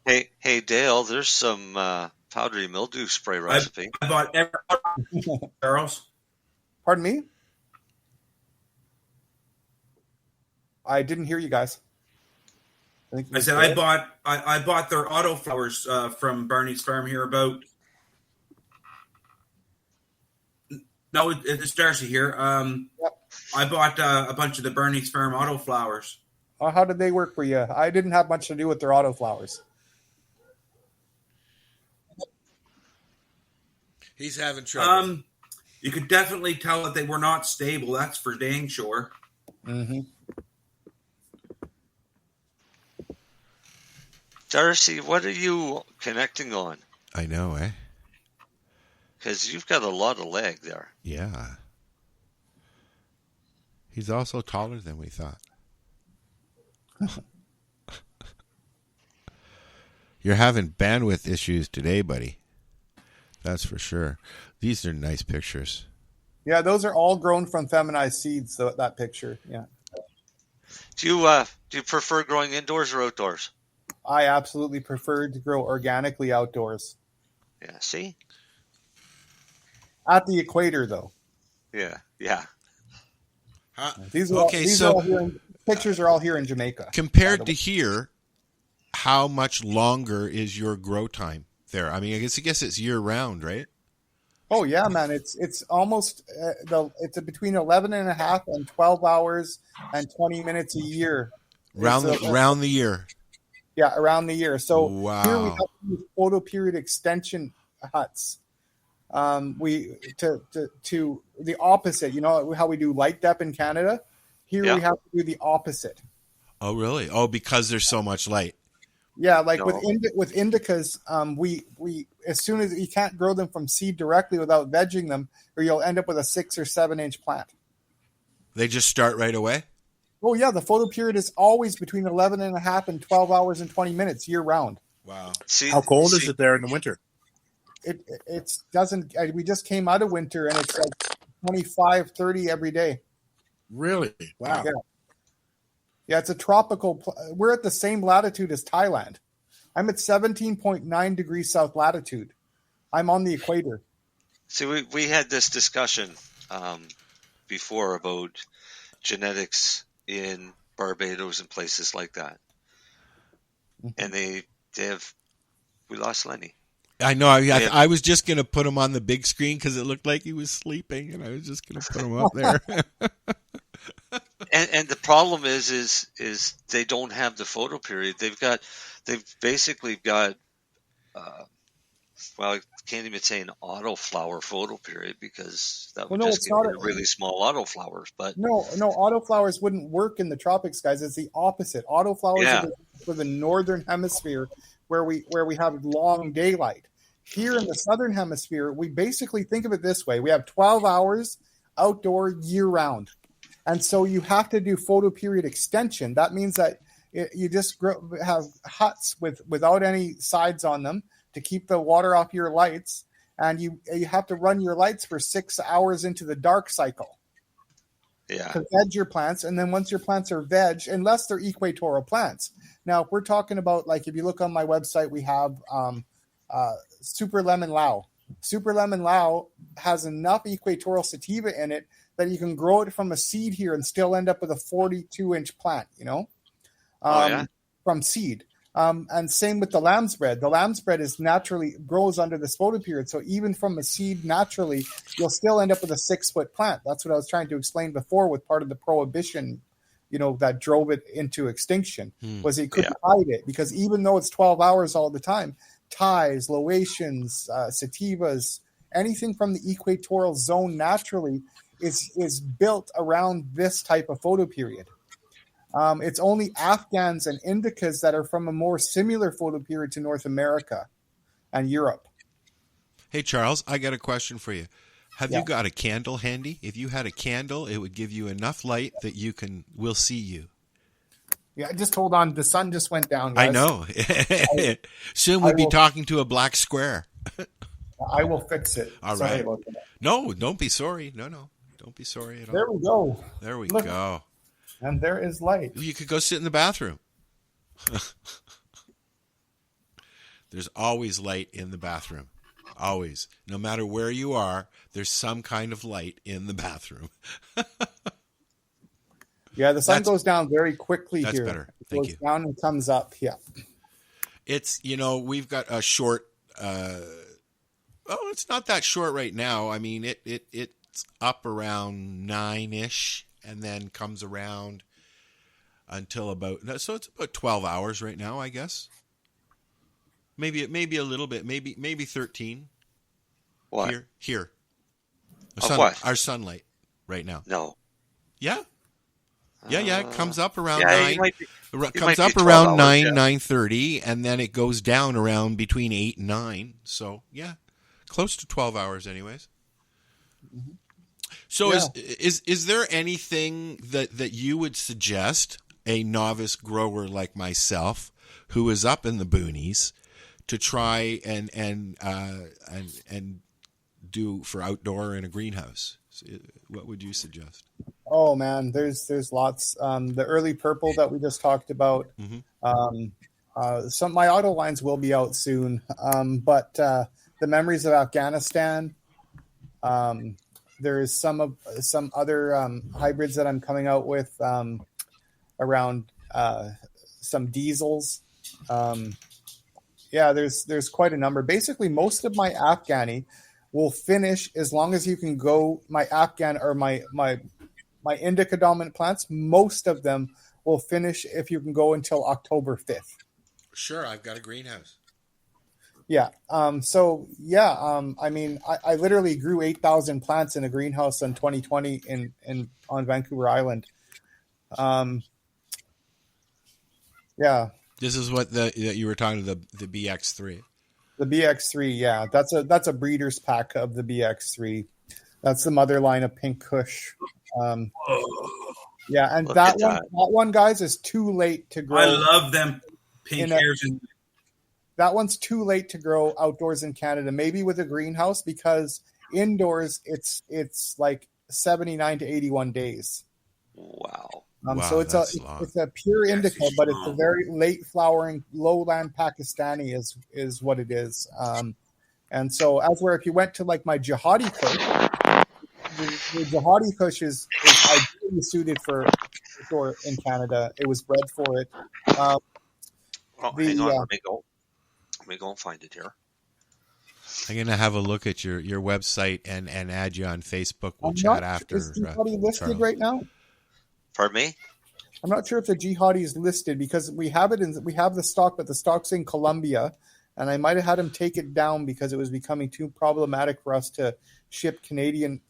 Hey, Dale, there's some powdery mildew spray recipe. I bought Charles. Pardon me? I didn't hear you guys. I said I bought their autoflowers from Barney's Farm here about. No, it's Darcy here. Yep. I bought a bunch of the Barney's Farm autoflowers. How did they work for you? I didn't have much to do with their autoflowers. He's having trouble. You could definitely tell that they were not stable. That's for dang sure. Mm-hmm. Darcy, what are you connecting on? I know, eh? Because you've got a lot of leg there. Yeah. He's also taller than we thought. You're having bandwidth issues today, buddy. That's for sure. These are nice pictures. Yeah, those are all grown from feminized seeds, that picture. Yeah. Do you prefer growing indoors or outdoors? I absolutely prefer to grow organically outdoors. Yeah, see? At the equator, though. Yeah. Pictures are all here in Jamaica. Compared to here, how much longer is your grow time there? I mean, I guess it's year round, right? Oh yeah, man! It's almost it's between 11 and a half and 12 hours and 20 minutes a year. Round the year. Yeah, around the year. So wow. Here we have these photo period extension huts. We to the opposite. You know how we do light dep in Canada. Here we have to do the opposite. Oh, really? Oh, because there's so much light. Yeah, like No. with indicas, we as soon as you can't grow them from seed directly without vegging them, or you'll end up with a 6 or 7 inch plant. They just start right away? Oh yeah, the photo period is always between 11 and a half and 12 hours and 20 minutes year round. Wow. How cold is it there in the winter? It doesn't. We just came out of winter and it's like 25, 30 every day. Really? Wow. Yeah, it's a tropical. We're at the same latitude as Thailand. I'm at 17.9 degrees south latitude. I'm on the equator. See, we had this discussion before about genetics in Barbados and places like that. And they have, we lost Lennie. I know. I was just going to put him on the big screen because it looked like he was sleeping, and I was just going to put him up there. And the problem is they don't have the photo period. They've basically got, well, I can't even say an autoflower photo period because that would just give you really small autoflowers. But no, autoflowers wouldn't work in the tropics, guys. It's the opposite. Autoflowers are for the northern hemisphere where we have long daylight. Here in the southern hemisphere, we basically think of it this way: we have 12 hours outdoor year round. And so you have to do photo period extension. That means that you just have huts without any sides on them to keep the water off your lights. And you have to run your lights for 6 hours into the dark cycle. Yeah. To veg your plants. And then once your plants are veg, unless they're equatorial plants. Now, if we're talking about, like, if you look on my website, we have Super Lemon Lao. Super Lemon Lao has enough equatorial sativa in it that you can grow it from a seed here and still end up with a 42-inch plant, from seed. And same with the lamb's bread. The lamb's bread is naturally grows under this photo period. So even from a seed naturally, you'll still end up with a 6-foot plant. That's what I was trying to explain before with part of the prohibition, that drove it into extinction, was he couldn't hide it. Because even though it's 12 hours all the time, Thais, Laotians, sativas, anything from the equatorial zone naturally is built around this type of photo period. It's only Afghans and Indicas that are from a more similar photo period to North America and Europe. Hey, Charles, I got a question for you. Have you got a candle handy? If you had a candle, it would give you enough light that we'll see you. Yeah, just hold on. The sun just went down, guys. I know. Soon we'll be talking to a black square. I will fix it. All Sorry right. about that. No, don't be sorry. No. Don't be sorry at all. There we go. There we Look. go. And there is light. You could go sit in the bathroom. There's always light in the bathroom. Always. No matter where you are, there's some kind of light in the bathroom. Yeah, the sun goes down very quickly here. That's better. Thank you. It goes down and comes up. Yeah. It's, we've got a short, it's not that short right now. I mean, it's up around 9-ish and then comes around until so it's about 12 hours right now, I guess. Maybe a little bit, maybe 13. What? Here. What? Our sunlight right now. No. Yeah. Yeah. It comes up around 9. Comes up around 9:30, and then it goes down around between 8 and 9. So yeah, close to 12 hours, anyways. Mm-hmm. So is there anything that you would suggest a novice grower like myself, who is up in the boonies, to try and do for outdoor in a greenhouse? What would you suggest? Oh man, there's lots. The early purple that we just talked about. Mm-hmm. Some my auto lines will be out soon. But the memories of Afghanistan. There is some other hybrids that I'm coming out with around some diesels. There's quite a number. Basically, most of my Afghani will finish as long as you can go. My Afghan or my indica dominant plants, most of them will finish if you can go until October 5th. Sure, I've got a greenhouse. Yeah. I mean, I literally grew 8,000 plants in a greenhouse in 2020 on Vancouver Island. Yeah. This is what that you were talking to the BX3. The BX3, yeah. That's a breeder's pack of the BX3. That's the mother line of Pink Kush. Yeah, and that one, guys, is too late to grow. I love them pink hairs. That one's too late to grow outdoors in Canada. Maybe with a greenhouse, because indoors it's like 79 to 81 days. Wow. So it's a pure indica, but it's a very late flowering lowland Pakistani is what it is. And so if you went to like my Jihadi Kush, the Jihadi Kush is ideally suited for in Canada. It was bred for it. Hang on, let me go and find it here. I'm gonna have a look at your website and add you on Facebook. We'll chat after. Is Jihadi listed Charles. right now? Pardon me? I'm not sure if the Jihadi is listed because we have the stock, but the stock's in Colombia, and I might have had him take it down because it was becoming too problematic for us to ship Colombian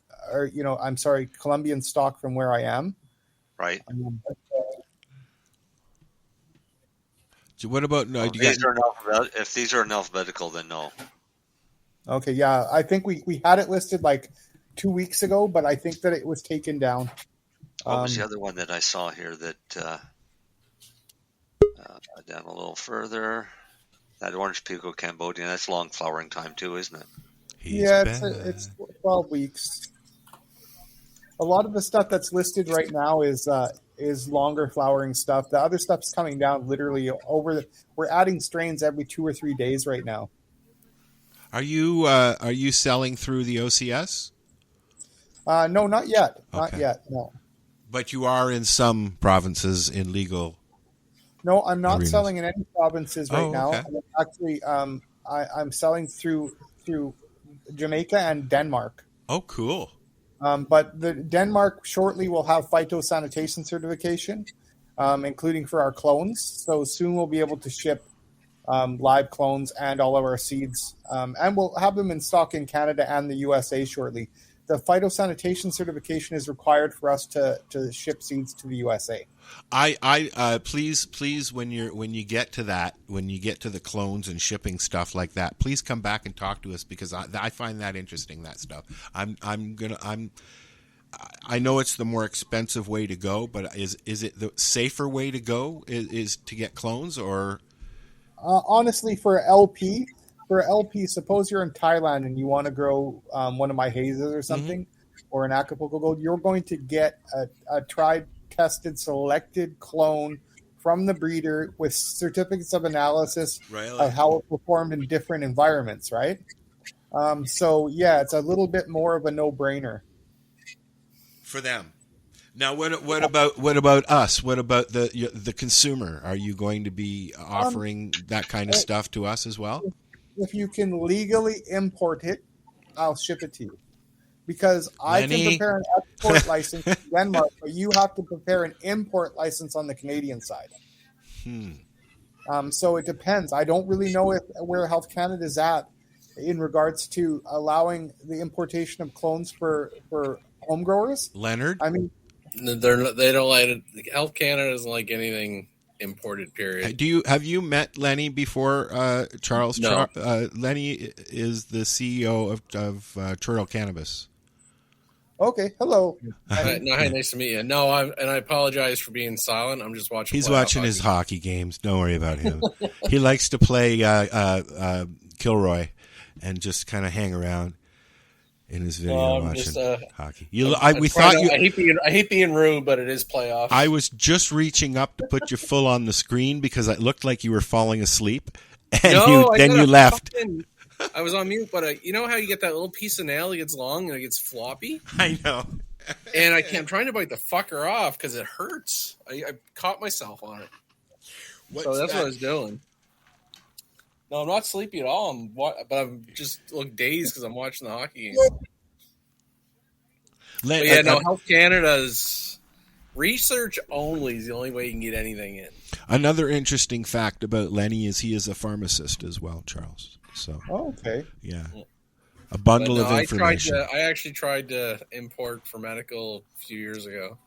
stock from where I am. Right. What about if these are in alphabetical, then no. Okay, yeah, I think we had it listed like 2 weeks ago, but I think that it was taken down. What was the other one that I saw here that down a little further? That orange Pico Cambodian, that's long flowering time too, isn't it? It's 12 weeks. A lot of the stuff that's listed right now is longer flowering stuff. The other stuff's coming down literally we're adding strains every 2 or 3 days right now. Are you selling through the OCS? No, not yet. Okay. Not yet. No. But you are in some provinces in legal. No, I'm not arenas. selling in any provinces right now. Okay. Actually, I'm selling through Jamaica and Denmark. Oh, cool. But the Denmark shortly will have phytosanitation certification, including for our clones. So soon we'll be able to ship live clones and all of our seeds, and we'll have them in stock in Canada and the USA shortly. The phytosanitation certification is required for us to ship seeds to the USA. Please when you get to that, when you get to the clones and shipping stuff like that, please come back and talk to us because I find that interesting, that stuff. I know it's the more expensive way to go, but is it the safer way to go? Is to get clones or? Honestly, for LP, suppose you're in Thailand and you want to grow one of my hazes or something, or an Acapulco Gold, you're going to get a tried, tested, selected clone from the breeder with certificates of analysis of how it performed in different environments, right? So, yeah, it's a little bit more of a no-brainer. For them. Now, what about us? What about the consumer? Are you going to be offering that kind of stuff to us as well? If you can legally import it, I'll ship it to you. Because I can prepare an export license in Denmark, but you have to prepare an import license on the Canadian side. So it depends. I don't really know where Health Canada is at in regards to allowing the importation of clones for home growers. Leonard? I mean, they don't like it. Health Canada doesn't like anything imported, period. Have you met Lennie before, Charles? No. Lennie is the CEO of Turtle Cannabis. Okay, hello. Hi, nice to meet you. No, I apologize for being silent. I'm just watching. He's watching his hockey games. Don't worry about him. He likes to play Kilroy and just kind of hang around in his video watching hockey. I hate being rude, but it is playoffs. I was just reaching up to put you full on the screen because it looked like you were falling asleep, and you left. I was on mute, but you know how you get that little piece of nail that gets long and it gets floppy? I know. And I'm trying to bite the fucker off because it hurts. I caught myself on it. That's what I was doing. No, I'm not sleepy at all. But I'm just dazed because I'm watching the hockey game. Health Canada's research only is the only way you can get anything in. Another interesting fact about Lennie is he is a pharmacist as well, Charles. So, okay. Yeah. A bundle of information. I actually tried to import for medical a few years ago.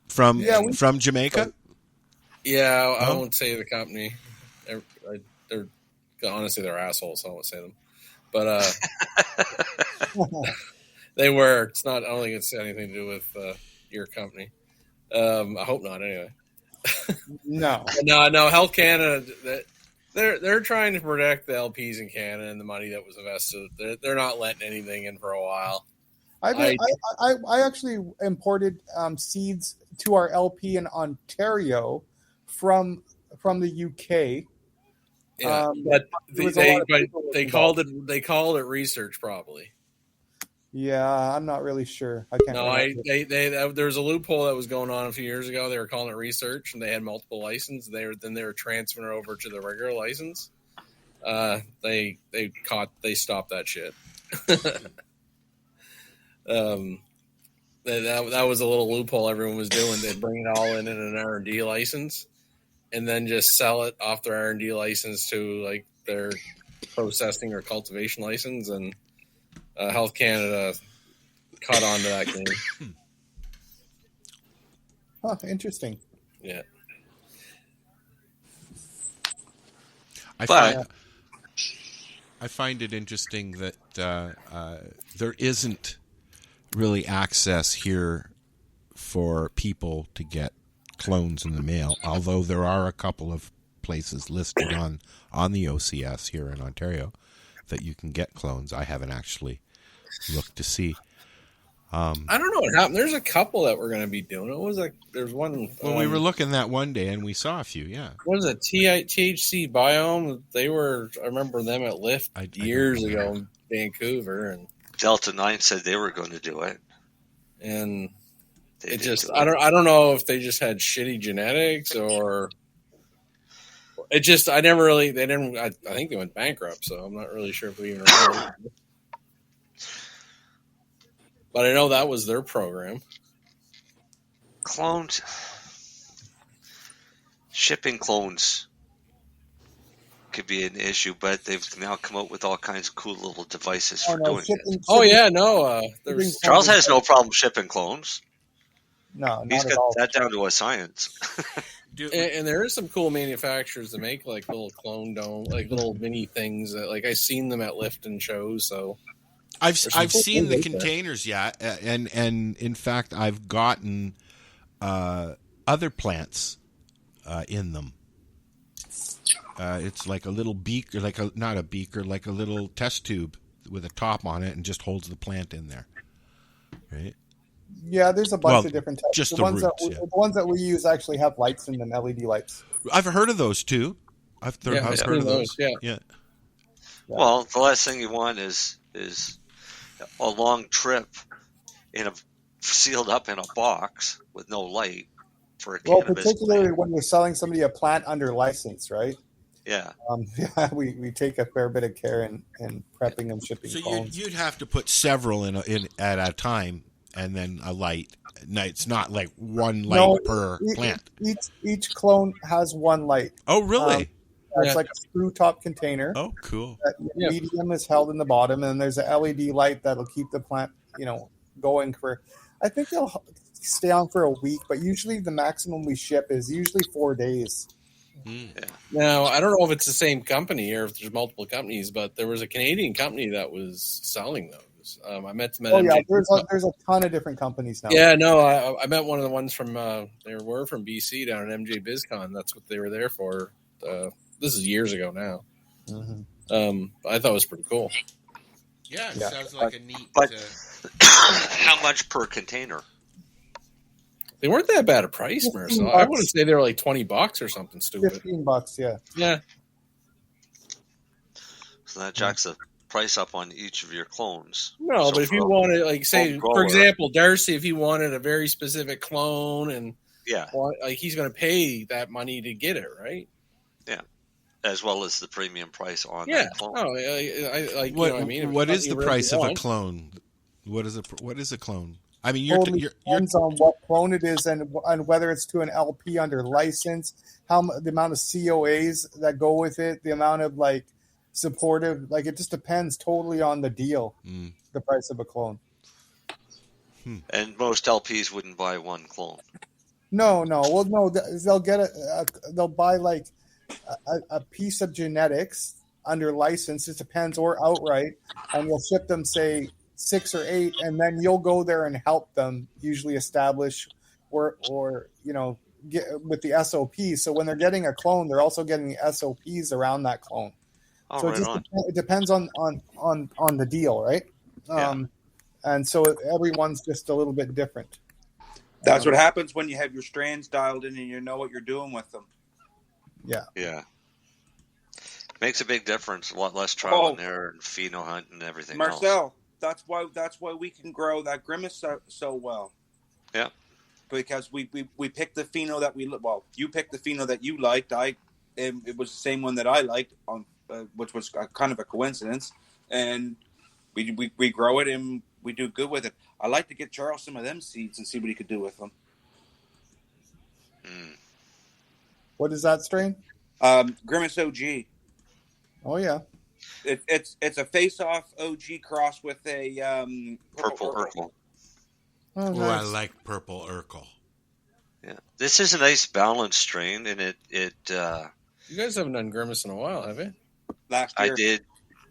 From Jamaica? Yeah, I won't say the company. They're honestly they're assholes. So I won't say them, but they were. It's not. I don't think it's anything to do with your company. I hope not. Anyway. No. No. Health Canada. They're trying to protect the LPs in Canada and the money that was invested. They're not letting anything in for a while. I actually imported seeds to our LP in Ontario from the UK. Yeah, but they called it research probably. Yeah, I'm not really sure. I can't. No, there was a loophole that was going on a few years ago. They were calling it research, and they had multiple licenses. They were transferring it over to the regular license. They stopped that shit. That was a little loophole everyone was doing. They'd bring it all in an R&D license, and then just sell it off their R&D license to like their processing or cultivation license, and Health Canada caught on to that game. Huh, interesting. Yeah. I find it interesting that there isn't really access here for people to get clones in the mail, although there are a couple of places listed on the OCS here in Ontario that you can get clones. I haven't actually looked to see. I don't know what happened. There's a couple that we're going to be doing. It was like there's one. Well, we were looking that one day and we saw a few. Yeah. What is it? THC Biome. They were. I remember them at Lift years ago in Vancouver, and Delta 9 said they were going to do it, and it just. I don't know if they just had shitty genetics or. It just. I never really. They didn't. I think they went bankrupt, so I'm not really sure if we even remember. But I know that was their program. Clones. Shipping clones could be an issue, but they've now come out with all kinds of cool little devices for doing it. Oh, yeah, no. Charles has no problem shipping clones. No, he's got that down to a science. And there is some cool manufacturers that make like little clone dome, like little mini things. That, like I've seen them at Lifton shows, so. I've seen the containers, yeah, and in fact, I've gotten other plants in them. It's like a little beaker, not a beaker, like a little test tube with a top on it, and just holds the plant in there, right? Yeah, there's a bunch of different types. Just the ones that we use actually have lights in them, LED lights. I've heard of those too. I've heard of those. Yeah. Well, the last thing you want is a long trip sealed up in a box with no light for a cannabis particularly plant. when you're selling somebody a plant under license, right? Yeah. We take a fair bit of care in prepping and shipping. So clones. you'd have to put several in at a time, and then a light. No, it's not like one light per plant. Each clone has one light. Oh, really? It's like a screw top container. Oh, cool. Medium is held in the bottom, and there's a LED light that'll keep the plant, going for. I think they'll stay on for a week, but usually the maximum we ship is usually 4 days. Yeah. Now I don't know if it's the same company or if there's multiple companies, but there was a Canadian company that was selling those. I met them at there's a ton of different companies now. Yeah, no, I met one of the ones from they were from BC down at MJ BizCon. That's what they were there for. This is years ago now. Mm-hmm. I thought it was pretty cool. Yeah, it sounds like a neat. But how much per container? They weren't that bad a price, Marcel. I want to say they were like $20 or something stupid. $15, yeah. Yeah. So that jacks the price up on each of your clones. No, so but if you wanted, like, say, for example, Darcy, if he wanted a very specific clone and like he's going to pay that money to get it, right? Yeah. As well as the premium price on that clone. Oh, I what, you know what I mean? What is the price of a clone? What is a clone? I mean, depends on what clone it is and whether it's to an LP under license, the amount of COAs that go with it, the amount of like supportive, like it just depends totally on the deal, the price of a clone. And most LPs wouldn't buy one clone. No. Well, no, they'll get they'll buy like a piece of genetics under license. It depends, or outright, and we'll ship them, say, 6 or 8, and then you'll go there and help them usually establish or get with the SOPs. So when they're getting a clone, they're also getting the SOPs around that clone. So it depends on the deal, right? Yeah. And so everyone's just a little bit different. That's what happens when you have your strands dialed in and you know what you're doing with them. Yeah. Yeah. Makes a big difference. A lot less trial and error and pheno hunt and everything Marcel, else. that's why we can grow that Grimace so well. Yeah. Because we picked the pheno that you picked the pheno that you liked. It was the same one that I liked, which was kind of a coincidence. And we grow it and we do good with it. I like to get Charles some of them seeds and see what he could do with them. What is that strain? Grimace OG. Oh yeah. It's a face-off OG cross with a purple Urkel. Oh, nice. I like purple Urkel. Yeah, this is a nice balanced strain, and it. You guys haven't done Grimace in a while, have you? Last year,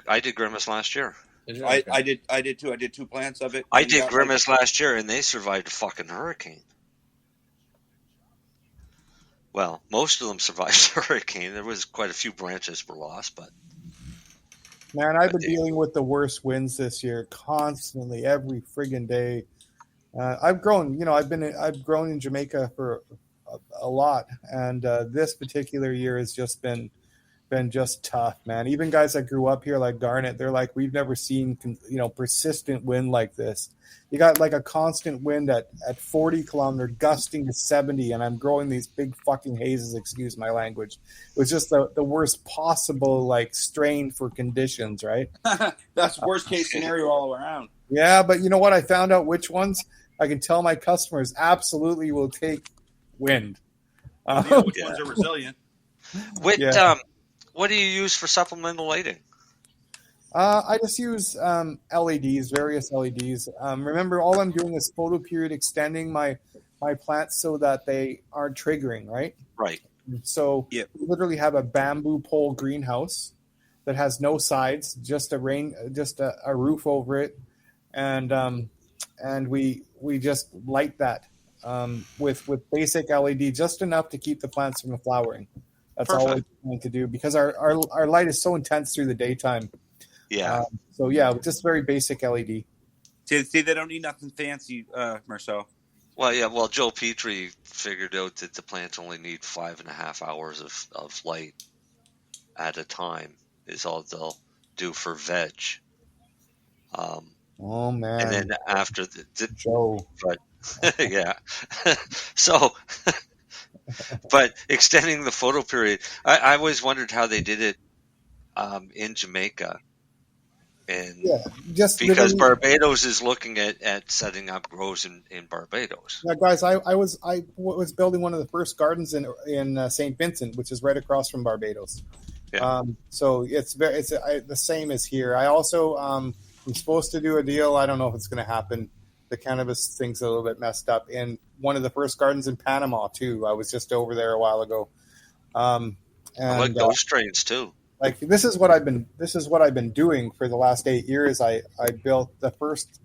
I did Grimace last year. Did you? I did too. I did 2 plants of it. I did Grimace last year, and they survived a fucking hurricane. Well, most of them survived the hurricane. There was quite a few branches were lost, but man, I've been dealing with the worst winds this year, constantly, every friggin' day. I've grown, I've grown in Jamaica for a lot, and this particular year has just been just tough, man. Even guys that grew up here, like Garnet, they're like, we've never seen, persistent wind like this. You got like a constant wind at 40 kilometer, gusting to 70, and I'm growing these big fucking hazes, excuse my language. It was just the worst possible, like, strain for conditions, right? That's worst case scenario all around. Yeah, but you know what? I found out which ones I can tell my customers absolutely will take wind. Which ones are resilient? What do you use for supplemental lighting? I just use LEDs, various LEDs. Remember, all I'm doing is photo period extending my plants so that they aren't triggering, right? Right. So we literally have a bamboo pole greenhouse that has no sides, just a roof over it, and we just light that with basic LED, just enough to keep the plants from flowering. That's all we're trying to do because our light is so intense through the daytime. Yeah. Just very basic LED. See, they don't need nothing fancy, Marcel. Well, yeah. Well, Joe Petrie figured out that the plants only need 5.5 hours of light at a time is all they'll do for veg. Oh man! And then after Joe, but yeah. So, but extending the photo period, I always wondered how they did it in Jamaica. And just because Barbados is looking at setting up grows in Barbados. Yeah, guys, I was building one of the first gardens in St. Vincent, which is right across from Barbados. Yeah. So it's the same as here. I also I'm supposed to do a deal. I don't know if it's going to happen. The cannabis thing's a little bit messed up in one of the first gardens in Panama too. I was just over there a while ago. And I like those strains too. Like this is what I've been doing for the last 8 years. I built the first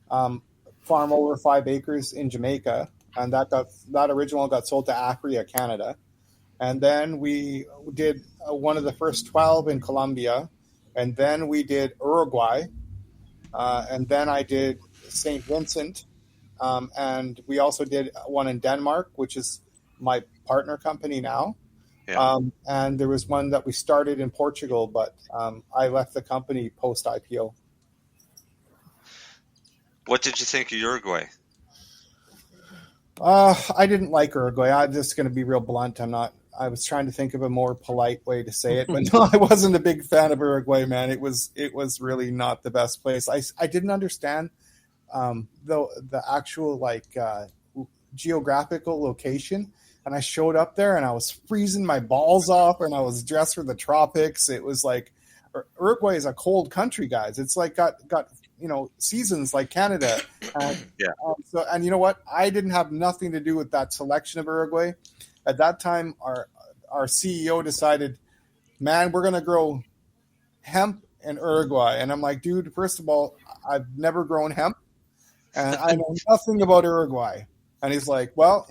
farm over 5 acres in Jamaica, and that original got sold to Acria, Canada. And then we did one of the first 12 in Colombia, and then we did Uruguay, and then I did St. Vincent, and we also did one in Denmark, which is my partner company now. Yeah. And there was one that we started in Portugal, but I left the company post IPO. What did you think of Uruguay? I didn't like Uruguay. I'm just going to be real blunt. I was trying to think of a more polite way to say it, but no, I wasn't a big fan of Uruguay, man. It was really not the best place. I didn't understand the actual geographical location. And I showed up there and I was freezing my balls off and I was dressed for the tropics. It was like Uruguay is a cold country, guys. It's like got seasons like Canada. And, Yeah. And you know what? I didn't have nothing to do with that selection of Uruguay. At that time, our CEO decided, man, we're going to grow hemp in Uruguay. And I'm like, dude, first of all, I've never grown hemp and I know nothing about Uruguay. And he's like, well,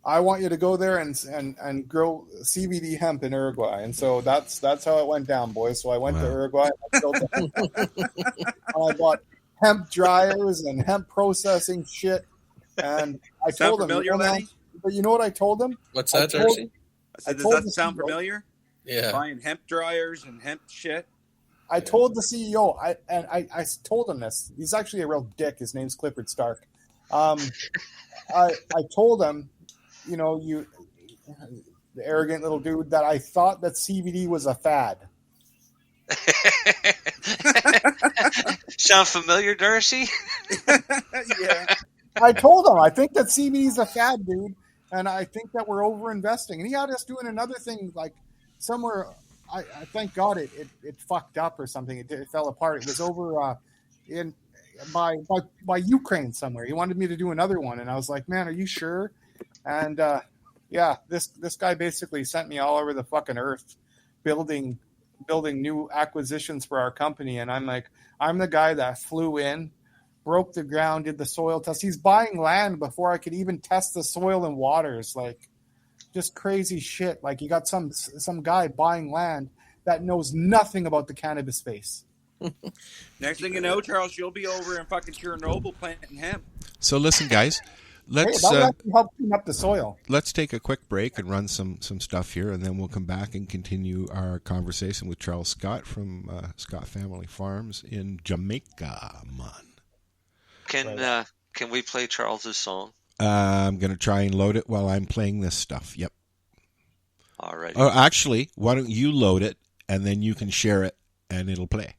I want you to go there and grow CBD hemp in Uruguay. And so that's how it went down, boys. So I went to Uruguay and I bought hemp dryers and hemp processing shit. And I told him, but you know what I told him? What's that, Darcy? Does that sound familiar? Yeah. Buying hemp dryers and hemp shit. I told the CEO, I told him this. He's actually a real dick. His name's Clifford Stark. I told him, the arrogant little dude, that I thought that CBD was a fad. Sound familiar, Darcy? Yeah. I told him, I think that CBD is a fad, dude. And I think that we're over-investing. And he had us doing another thing, like somewhere, I thank God it fucked up or something. It fell apart. It was over by Ukraine somewhere. He wanted me to do another one. And I was like, man, are you sure? And this guy basically sent me all over the fucking earth building new acquisitions for our company. And I'm like, I'm the guy that flew in, broke the ground, did the soil test. He's buying land before I could even test the soil and waters. Like, just crazy shit. Like, you got some guy buying land that knows nothing about the cannabis space. Next thing you know, Charles, you'll be over in fucking Chernobyl planting hemp. So listen, guys, let's help clean up the soil. Let's take a quick break and run some stuff here, and then we'll come back and continue our conversation with Charles Scott from Scott Family Farms in Jamaica. Can we play Charles's song? I'm going to try and load it while I'm playing this stuff. Yep. All right. Oh, actually, why don't you load it, and then you can share it, and it'll play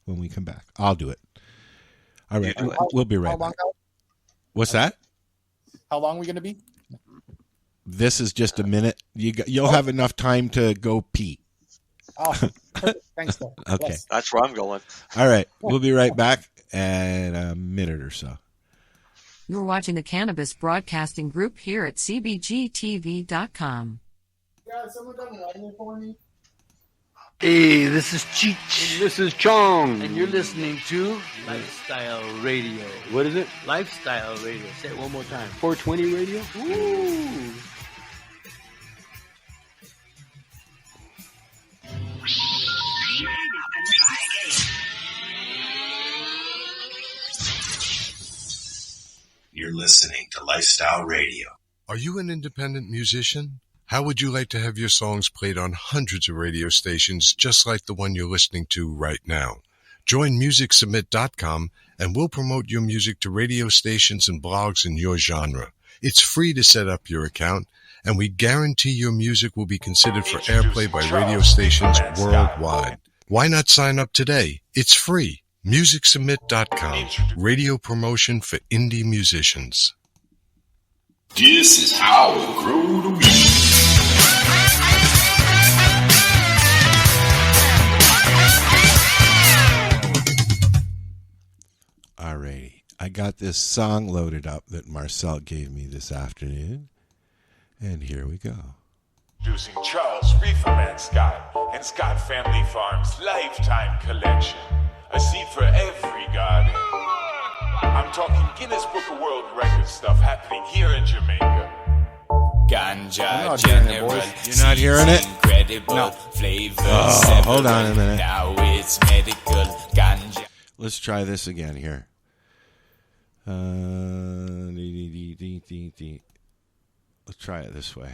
when we come back. I'll do it. All right. We'll be right back. What's that? How long are we going to be? This is just a minute. You'll have enough time to go pee. Oh, thanks, though. Okay. Yes. That's where I'm going. All right. We'll be right back in a minute or so. You're watching the Cannabis Broadcasting Group here at cbgtv.com. Yeah, someone done writing for me? Hey, this is Cheech. And this is Chong. And you're listening to Lifestyle Radio. What is it? Lifestyle Radio. Say it one more time. 420 Radio? Ooh. You're listening to Lifestyle Radio. Are you an independent musician? How would you like to have your songs played on hundreds of radio stations just like the one you're listening to right now? Join MusicSubmit.com and we'll promote your music to radio stations and blogs in your genre. It's free to set up your account, and we guarantee your music will be considered for airplay by radio stations worldwide. Why not sign up today? It's free. MusicSubmit.com. Radio promotion for indie musicians. This is how we grow the weed. Alrighty. I got this song loaded up that Marcel gave me this afternoon. And here we go. Introducing Charles Reeferman Scott and Scott Family Farms Lifetime Collection. A seed for every garden. I'm talking Guinness Book of World Records stuff happening here in Jamaica. Ganja general. You're not hearing it? No. Flavors. Oh, hold on a minute. Now it's medical ganja. Let's try this again here. Let's try it this way.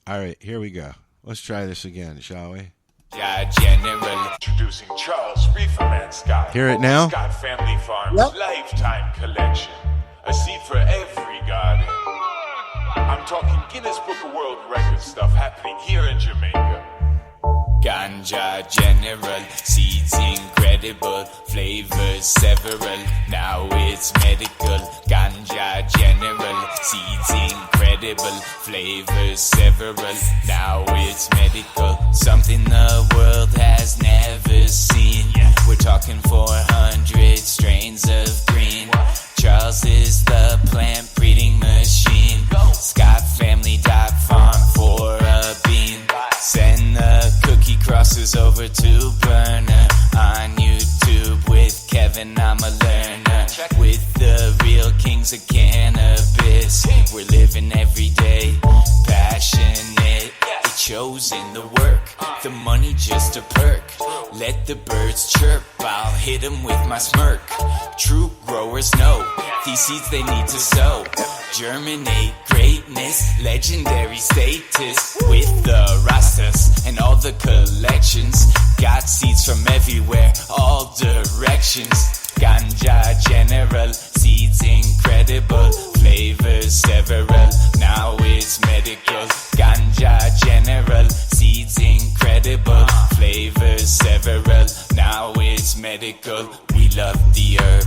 All right, here we go. Let's try this again, shall we? General. Introducing Charles Reeferman Scott. Hear it now? Scott Family Farms Lifetime Collection. A seed for every garden. I'm talking Guinness Book of World Records stuff happening here in Jamaica. Ganja general, seeds incredible, flavors several, now it's medical. Ganja general, seeds incredible. incredible flavors, several. Now it's medical, something the world has never seen. We're talking 400 strains of green. Charles is the plant breeding machine. ScottFamily.farm for a bean. Send the cookie crosses over to Burner on YouTube with Kevin. I'm a learner with the real kings of cannabis. We're living every day, passionate. They chosen the work, the money just a perk. Let the birds chirp, I'll hit them with my smirk. True growers know these seeds they need to sow. Germinate greatness, legendary status. With the rastas and all the collections. Got seeds from everywhere, all directions. Ganja general, seeds incredible. Flavors several, now it's medical. Ganja general, seeds incredible. Flavors several, now it's medical. We love the herb,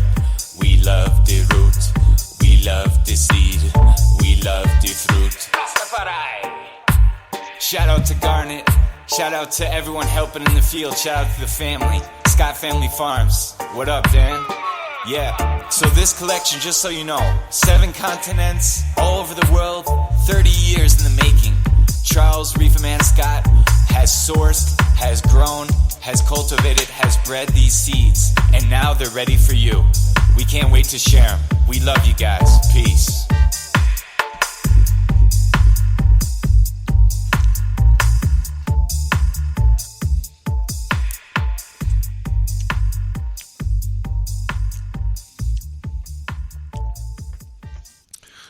we love the root, we love the seed, we love the fruit. Shout out to Garnet, shout out to everyone helping in the field, shout out to the family, Scott Family Farms. What up, Dan? Yeah, so this collection, just so you know, 7 continents, all over the world, 30 years in the making. Charles Reeferman Scott has sourced, has grown, has cultivated, has bred these seeds, and now they're ready for you. We can't wait to share them. We love you guys. Peace.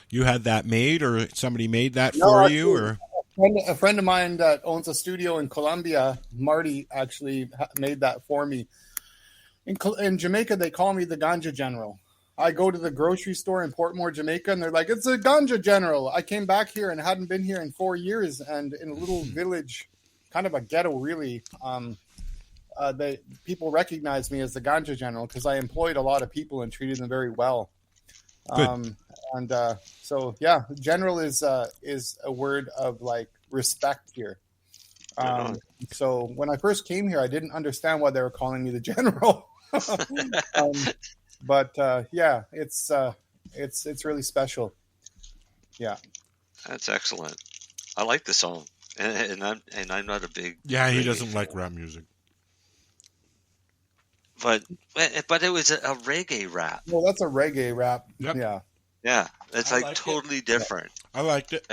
You had that made, or somebody made that for you, or a friend of mine that owns a studio in Colombia, Marty, actually made that for me. In Jamaica, they call me the Ganja General. I go to the grocery store in Portmore, Jamaica, and they're like, "It's a Ganja General." I came back here and hadn't been here in 4 years, and in a little village, kind of a ghetto, really. People recognize me as the Ganja General because I employed a lot of people and treated them very well. So yeah, general is a word of like respect here. So when I first came here, I didn't understand why they were calling me the general. Yeah, it's really special. Yeah, that's excellent. I like the song, and I'm not a big he doesn't like rap music. But it was a reggae rap. Well, that's a reggae rap. Yep. Yeah. Yeah, it's like totally different. I liked it.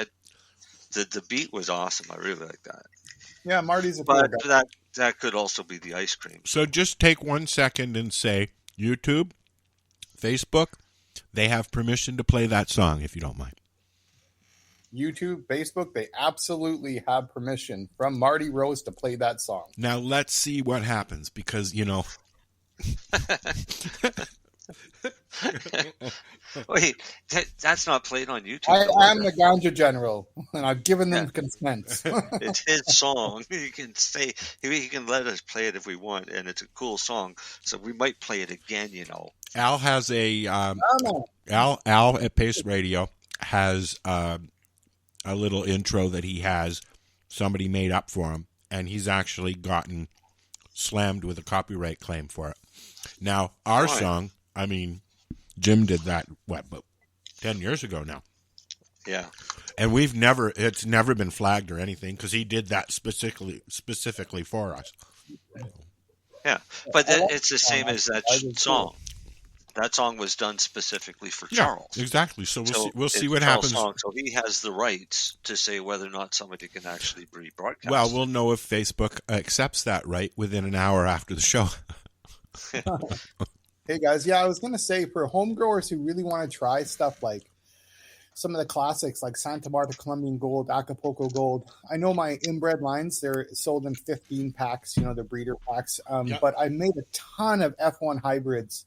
The beat was awesome. I really like that. Yeah, Marty's a cool guy. That could also be the ice cream. So just take 1 second and say YouTube, Facebook, they have permission to play that song if you don't mind. YouTube, Facebook, they absolutely have permission from Marty Rose to play that song. Now let's see what happens because, Wait, that's not played on YouTube. I am the Ganja General, and I've given them consent. It's his song. He can let us play it if we want, and it's a cool song. So we might play it again. Al has Al at Pace Radio has a little intro that he has somebody made up for him, and he's actually gotten slammed with a copyright claim for it. Now our song, Jim did that, about 10 years ago now. Yeah. And it's never been flagged or anything because he did that specifically for us. Yeah, but it's the same as that song. That song was done specifically for Charles. Exactly. So we'll see what happens. Song, so he has the rights to say whether or not somebody can actually rebroadcast. Well, we'll know if Facebook accepts that right within an hour after the show. Hey guys, I was going to say for home growers who really want to try stuff like some of the classics like Santa Marta Colombian Gold, Acapulco Gold. I know my inbred lines, they're sold in 15 packs, the breeder packs. But I made a ton of F1 hybrids.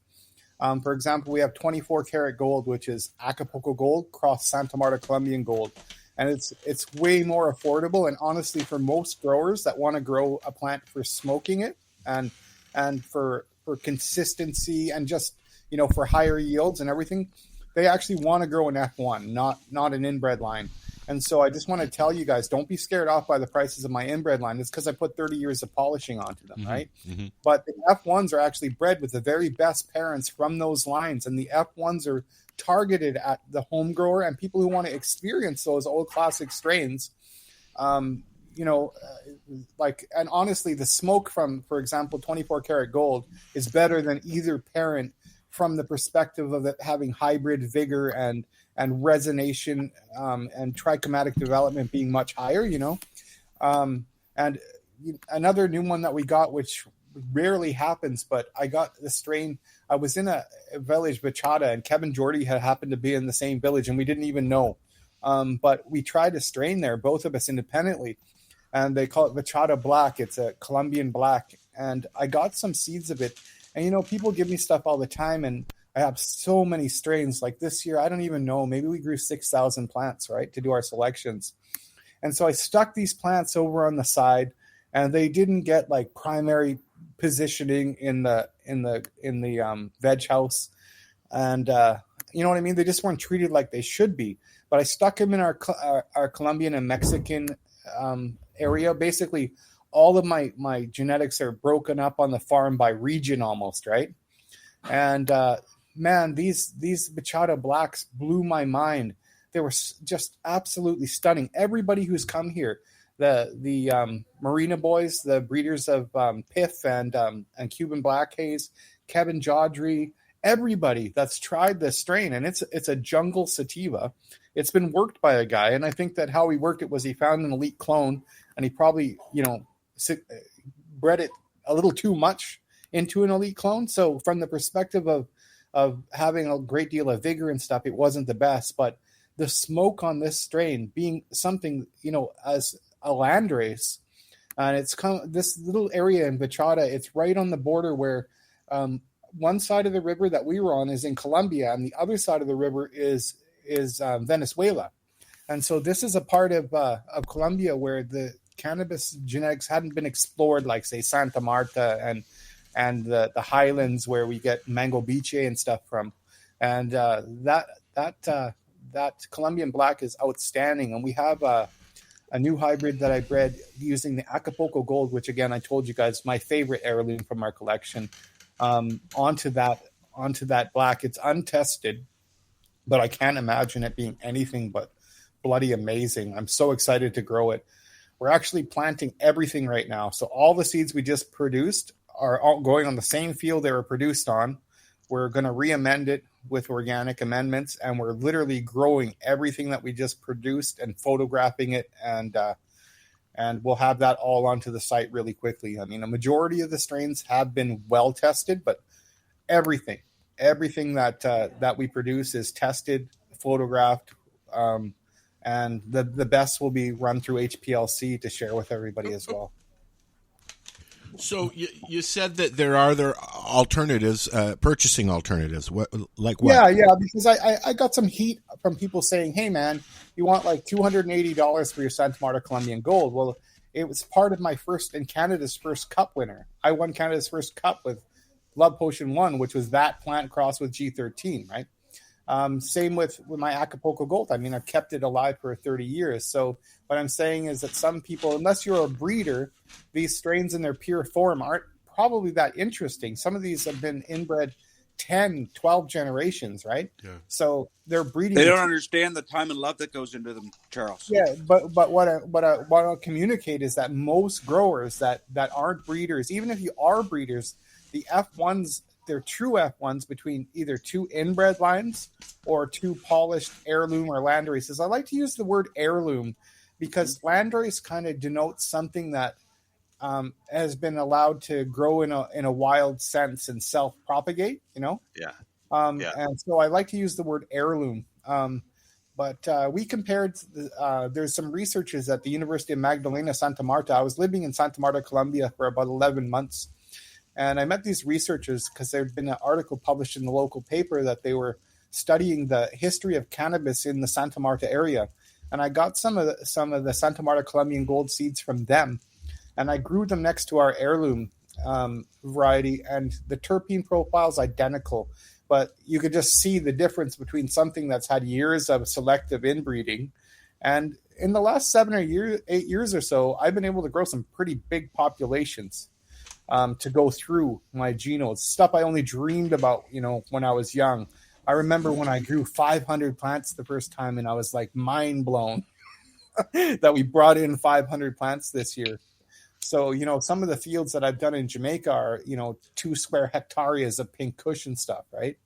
For example, we have 24 karat gold, which is Acapulco Gold cross Santa Marta Colombian Gold. And it's way more affordable. And honestly, for most growers that want to grow a plant for smoking it and for consistency and just, for higher yields and everything, they actually want to grow an F1, not an inbred line. And so I just want to tell you guys, don't be scared off by the prices of my inbred line. It's because I put 30 years of polishing onto them, right? Mm-hmm. But the F1s are actually bred with the very best parents from those lines. And the F1s are targeted at the home grower and people who want to experience those old classic strains. And honestly, the smoke from, for example, 24 karat gold is better than either parent from the perspective of it having hybrid vigor and resonation and trichromatic development being much higher, and another new one that we got, which rarely happens, but I got the strain. I was in a village, Bachata, and Kevin Jordy had happened to be in the same village, and we didn't even know. But we tried a strain there, both of us independently, and they call it Bachata Black. It's a Colombian black, and I got some seeds of it. And, people give me stuff all the time, and I have so many strains. Like this year, I don't even know. Maybe we grew 6,000 plants, right, to do our selections. And so I stuck these plants over on the side, and they didn't get like primary positioning in the veg house. And you know what I mean? They just weren't treated like they should be. But I stuck them in our Colombian and Mexican area. Basically, all of my genetics are broken up on the farm by region almost, right? And man, these Bachata Blacks blew my mind. They were just absolutely stunning. Everybody who's come here, the Marina boys, the breeders of Piff and Cuban Black Haze, Kevin Jodry, everybody that's tried this strain, and it's a jungle sativa. It's been worked by a guy, and I think that how he worked it was he found an elite clone, and he probably bred it a little too much into an elite clone. So from the perspective of having a great deal of vigor and stuff, it wasn't the best. But the smoke on this strain being something, as a landrace, and it's this little area in Bachata, it's right on the border where one side of the river that we were on is in Colombia, and the other side of the river is Venezuela. And so this is a part of Colombia where the cannabis genetics hadn't been explored, like say Santa Marta and the highlands where we get mango biche and stuff from. And that Colombian black is outstanding. And we have a new hybrid that I bred using the Acapulco Gold, which again I told you guys my favorite heirloom from our collection. Onto that black. It's untested, but I can't imagine it being anything but bloody amazing. I'm so excited to grow it. We're actually planting everything right now. So all the seeds we just produced are all going on the same field they were produced on. We're going to re-amend it with organic amendments, and we're literally growing everything that we just produced and photographing it, and we'll have that all onto the site really quickly. I mean, a majority of the strains have been well tested, but everything that we produce is tested, photographed, and the best will be run through HPLC to share with everybody as well. So you said that there are other alternatives, purchasing alternatives. What? Yeah, because I got some heat from people saying, "Hey, man, you want like $280 for your Santa Marta Colombian Gold?" Well, it was part of my Canada's first cup winner. I won Canada's first cup with Love Potion 1, which was that plant crossed with G13, right? Same with my Acapulco Gold. I mean, I've kept it alive for 30 years. So what I'm saying is that some people, unless you're a breeder, these strains in their pure form aren't probably that interesting. Some of these have been inbred 10, 12 generations, right? Yeah. So they're breeding. They don't understand the time and love that goes into them, Charles. Yeah, but what I'll communicate is that most growers that aren't breeders, even if you are breeders, the F1s, they're true F1s between either two inbred lines or two polished heirloom or landraces. I like to use the word heirloom because landrace kind of denotes something that has been allowed to grow in a wild sense and self-propagate, Yeah. And so I like to use the word heirloom. But we compared, there's some researchers at the University of Magdalena, Santa Marta. I was living in Santa Marta, Colombia for about 11 months. And I met these researchers because there had been an article published in the local paper that they were studying the history of cannabis in the Santa Marta area. And I got some of the Santa Marta Colombian Gold seeds from them. And I grew them next to our heirloom variety. And the terpene profile is identical. But you could just see the difference between something that's had years of selective inbreeding And in the last 8 years or so, I've been able to grow some pretty big populations to go through my genomes. Stuff I only dreamed about, when I was young. I remember when I grew 500 plants the first time, and I was like mind blown that we brought in 500 plants this year. So, some of the fields that I've done in Jamaica are, 2 square hectares of pink kush and stuff, right?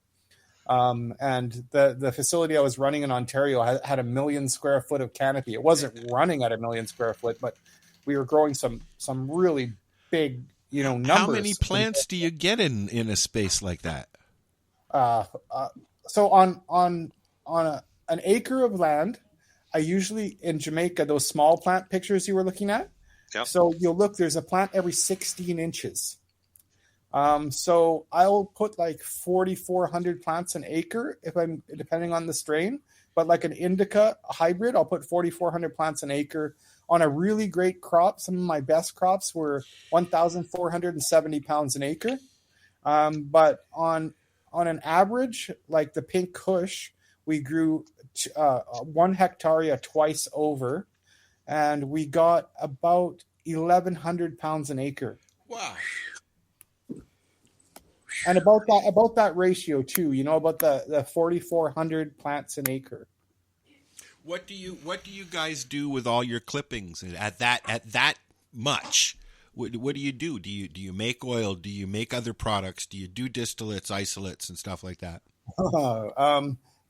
And the facility I was running in Ontario had 1 million square foot of canopy. It wasn't running at 1 million square foot, but we were growing some really big, numbers. How many plants do you get in a space like that? So on an acre of land, I usually, in Jamaica, those small plant pictures you were looking at. Yep. So you'll look, there's a plant every 16 inches. So I'll put like 4,400 plants an acre depending on the strain. But like an indica hybrid, I'll put 4,400 plants an acre on a really great crop. Some of my best crops were 1,470 pounds an acre. But on an average, like the pink kush, we grew 1 hectare twice over, and we got about 1,100 pounds an acre. Wow. And about that ratio too, about the 4,400 plants an acre. What do you guys do with all your clippings at that much? What do you do? Do you make oil? Do you make other products? Do you do distillates, isolates, and stuff like that?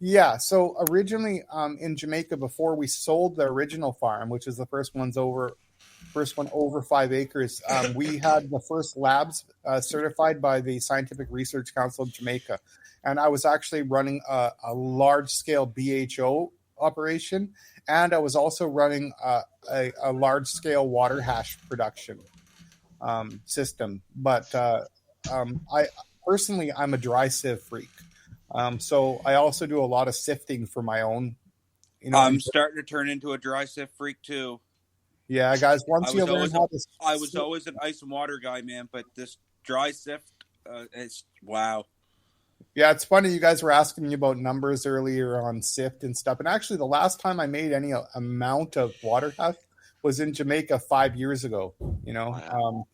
Yeah. So originally, in Jamaica, before we sold the original farm, which is the first one over 5 acres, we had the first labs certified by the Scientific Research Council of Jamaica, and I was actually running a large scale BHO operation, and I was also running a large scale water hash production system. But I personally, I'm a dry sieve freak. So I also do a lot of sifting for my own. I'm starting to turn into a dry sieve freak too. Yeah, guys. Once you learn how to, I was always an ice and water guy, man. But this dry sift, it's wow. Yeah, it's funny. You guys were asking me about numbers earlier on sift and stuff. And actually, the last time I made any amount of water hash was in Jamaica 5 years ago. Wow.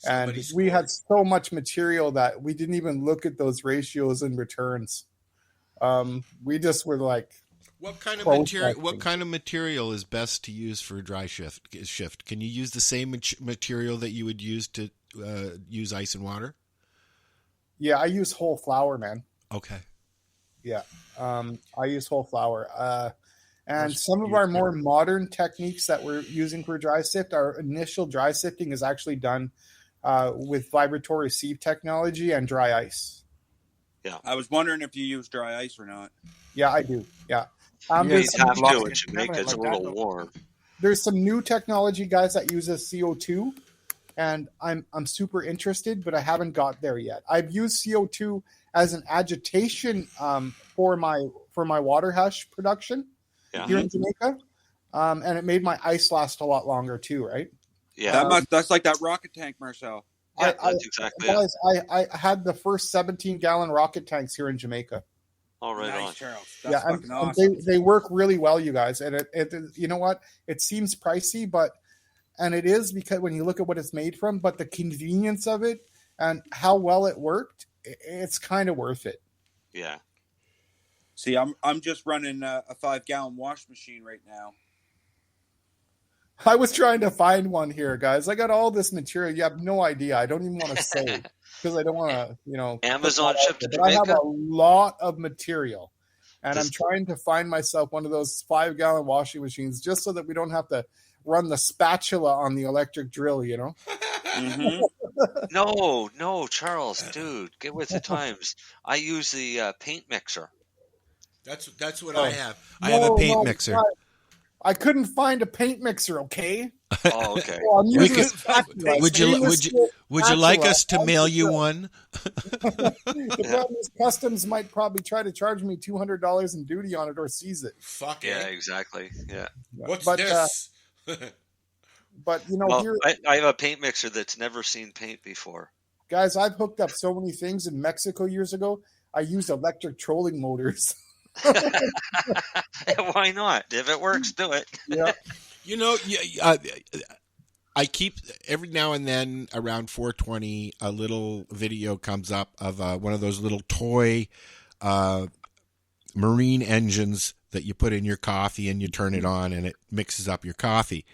And we had so much material that we didn't even look at those ratios and returns. We just were like, what kind of material is best to use for a dry shift? Can you use the same material that you would use to use ice and water? Yeah, I use whole flour, man. Okay. Yeah, I use whole flour. And some of our more modern techniques that we're using for dry sift, our initial dry sifting is actually done with vibratory sieve technology and dry ice. Yeah, I was wondering if you use dry ice or not. Yeah, I do. Yeah. You have to in Jamaica. It's a little warm. There's some new technology, guys, that uses CO2, and I'm super interested, but I haven't got there yet. I've used CO2 as an agitation for my water hash production here in Jamaica, and it made my ice last a lot longer too, right? Yeah, that's like that rocket tank, Marcel. Yeah, that's exactly it. Guys, I had the first 17-gallon rocket tanks here in Jamaica. All right, nice, on. Charles. That's fucking and awesome. they work really well, you guys. And it you know what? It seems pricey, and it is because when you look at what it's made from, but the convenience of it and how well it worked, it's kind of worth it. Yeah. See, I'm just running a 5-gallon wash machine right now. I was trying to find one here, guys. I got all this material. You have no idea. I don't even want to say because I don't want to, Amazon shipped to Jamaica. I have Jamaica? a lot of material, and I'm trying to find myself one of those 5-gallon washing machines just so that we don't have to run the spatula on the electric drill, Mm-hmm. No, Charles, dude, get with the times. I use the paint mixer. That's what I have. I have a paint mixer. God. I couldn't find a paint mixer. Okay. Oh, okay. Well, would you like us to mail you one? The problem is customs might probably try to charge me $200 in duty on it or seize it. Fuck yeah, exactly. Yeah. What's this? But here I have a paint mixer that's never seen paint before. Guys, I've hooked up so many things in Mexico years ago. I used electric trolling motors. Why not? If it works, do it. Yeah. You know, I keep every now and then around 420, a little video comes up of one of those little toy marine engines that you put in your coffee and you turn it on and it mixes up your coffee.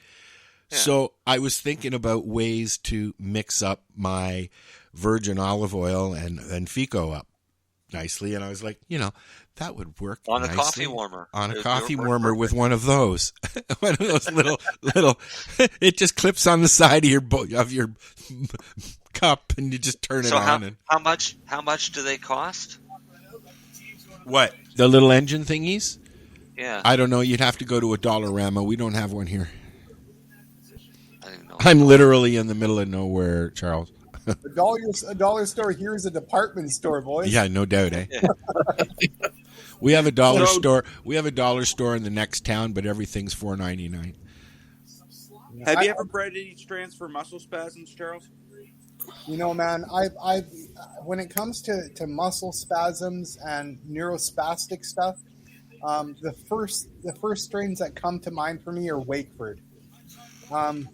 Yeah. So I was thinking about ways to mix up my virgin olive oil and FICO up nicely. And I was like, that would work on nicely. A coffee warmer. On a coffee warmer with one of those. One of those little, it just clips on the side of your cup and you just turn it on. And how much do they cost? What? The little engine thingies? Yeah. I don't know. You'd have to go to a Dollarama. We don't have one here. I didn't know. I'm literally in the middle of nowhere, Charles. A dollar store here is a department store, boys. Yeah, no doubt, eh? We have a dollar store. We have a dollar store in the next town, but everything's $4.99. Have you ever bred any strands for muscle spasms, Charles? Man, I've when it comes to muscle spasms and neurospastic stuff, the first strains that come to mind for me are Wakeford.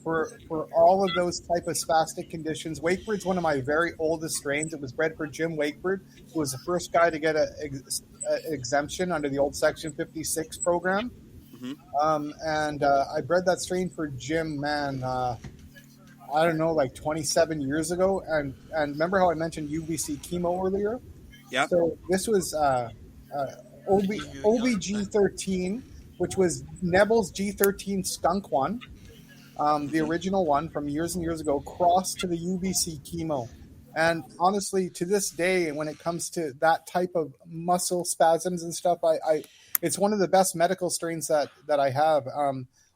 For all of those type of spastic conditions, Wakeford's one of my very oldest strains. It was bred for Jim Wakeford, who was the first guy to get an exemption under the old Section 56 program. Mm-hmm. And I bred that strain for Jim, I don't know, like 27 years ago. And remember how I mentioned UVC chemo earlier? Yeah. So this was OBG13, which was Neville's G13 skunk one. The original one from years and years ago, crossed to the UVC chemo. And honestly, to this day, when it comes to that type of muscle spasms and stuff, it's one of the best medical strains that I have.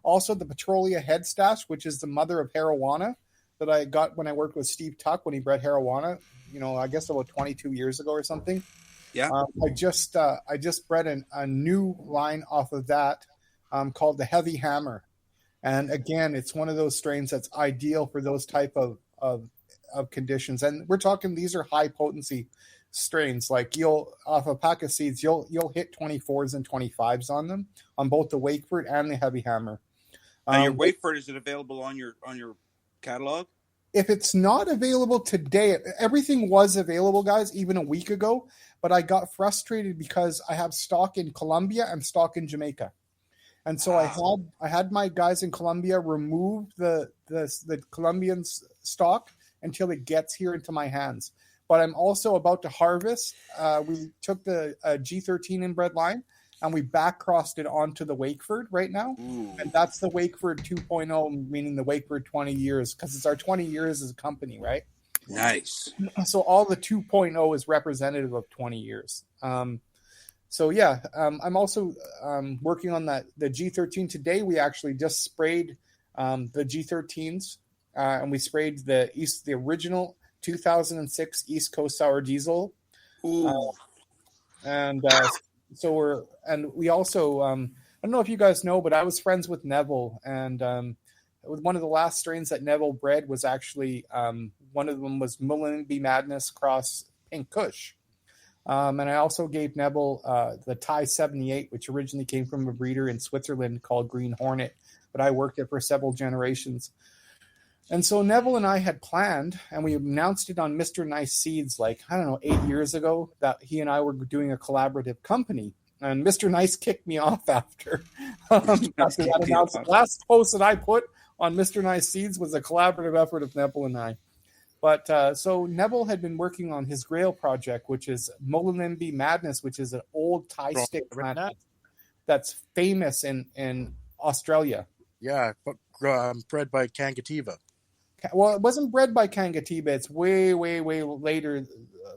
Also, the Petrolia Head Stash, which is the mother of Harawana, that I got when I worked with Steve Tuck when he bred Harawana, I guess about 22 years ago or something. Yeah. I just bred a new line off of that called the Heavy Hammer. And again, it's one of those strains that's ideal for those type of conditions. And we're talking, these are high potency strains. Like off a pack of seeds, you'll hit 24s and 25s on them, on both the Wakeford and the Heavy Hammer. And your Wakeford, is it available on your catalog? If it's not available today, everything was available, guys, even a week ago. But I got frustrated because I have stock in Colombia and stock in Jamaica. And so I had my guys in Colombia remove the Colombian stock until it gets here into my hands. But I'm also about to harvest. We took the G13 inbred line and we back crossed it onto the Wakeford right now. Ooh. And that's the Wakeford 2.0, meaning the Wakeford 20 years, because it's our 20 years as a company, right? Nice. So all the 2.0 is representative of 20 years. So yeah, I'm also working on the G13 today. We actually just sprayed the G13s, and we sprayed the original 2006 East Coast Sour Diesel. Ooh. So we also I don't know if you guys know, but I was friends with Neville, and one of the last strains that Neville bred was actually one of them was Mullenby Madness cross Pink Kush. And I also gave Neville the Thai 78, which originally came from a breeder in Switzerland called Green Hornet, but I worked it for several generations. And so Neville and I had planned, and we announced it on Mr. Nice Seeds, 8 years ago, that he and I were doing a collaborative company. And Mr. Nice kicked me off after that announcement. Last post that I put on Mr. Nice Seeds was a collaborative effort of Neville and I. But so Neville had been working on his Grail project, which is Mullenby Madness, which is an old Thai stick plant that's famous in Australia. Yeah, bred by Kangativa. Well, it wasn't bred by Kangativa. It's way, way, way later,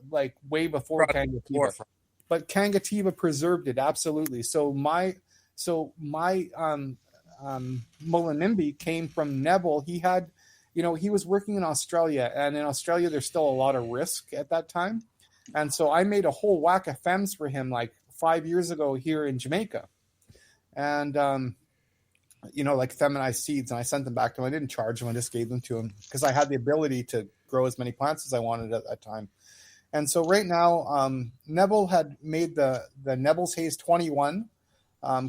way before Kangativa. But Kangativa preserved it, absolutely. So my Mullenby came from Neville. He had... he was working in Australia, and in Australia, there's still a lot of risk at that time. And so I made a whole whack of femmes for him 5 years ago here in Jamaica. And, feminized seeds, and I sent them back to him. I didn't charge him. I just gave them to him because I had the ability to grow as many plants as I wanted at that time. And so right now, Neville had made the Neville's Haze 21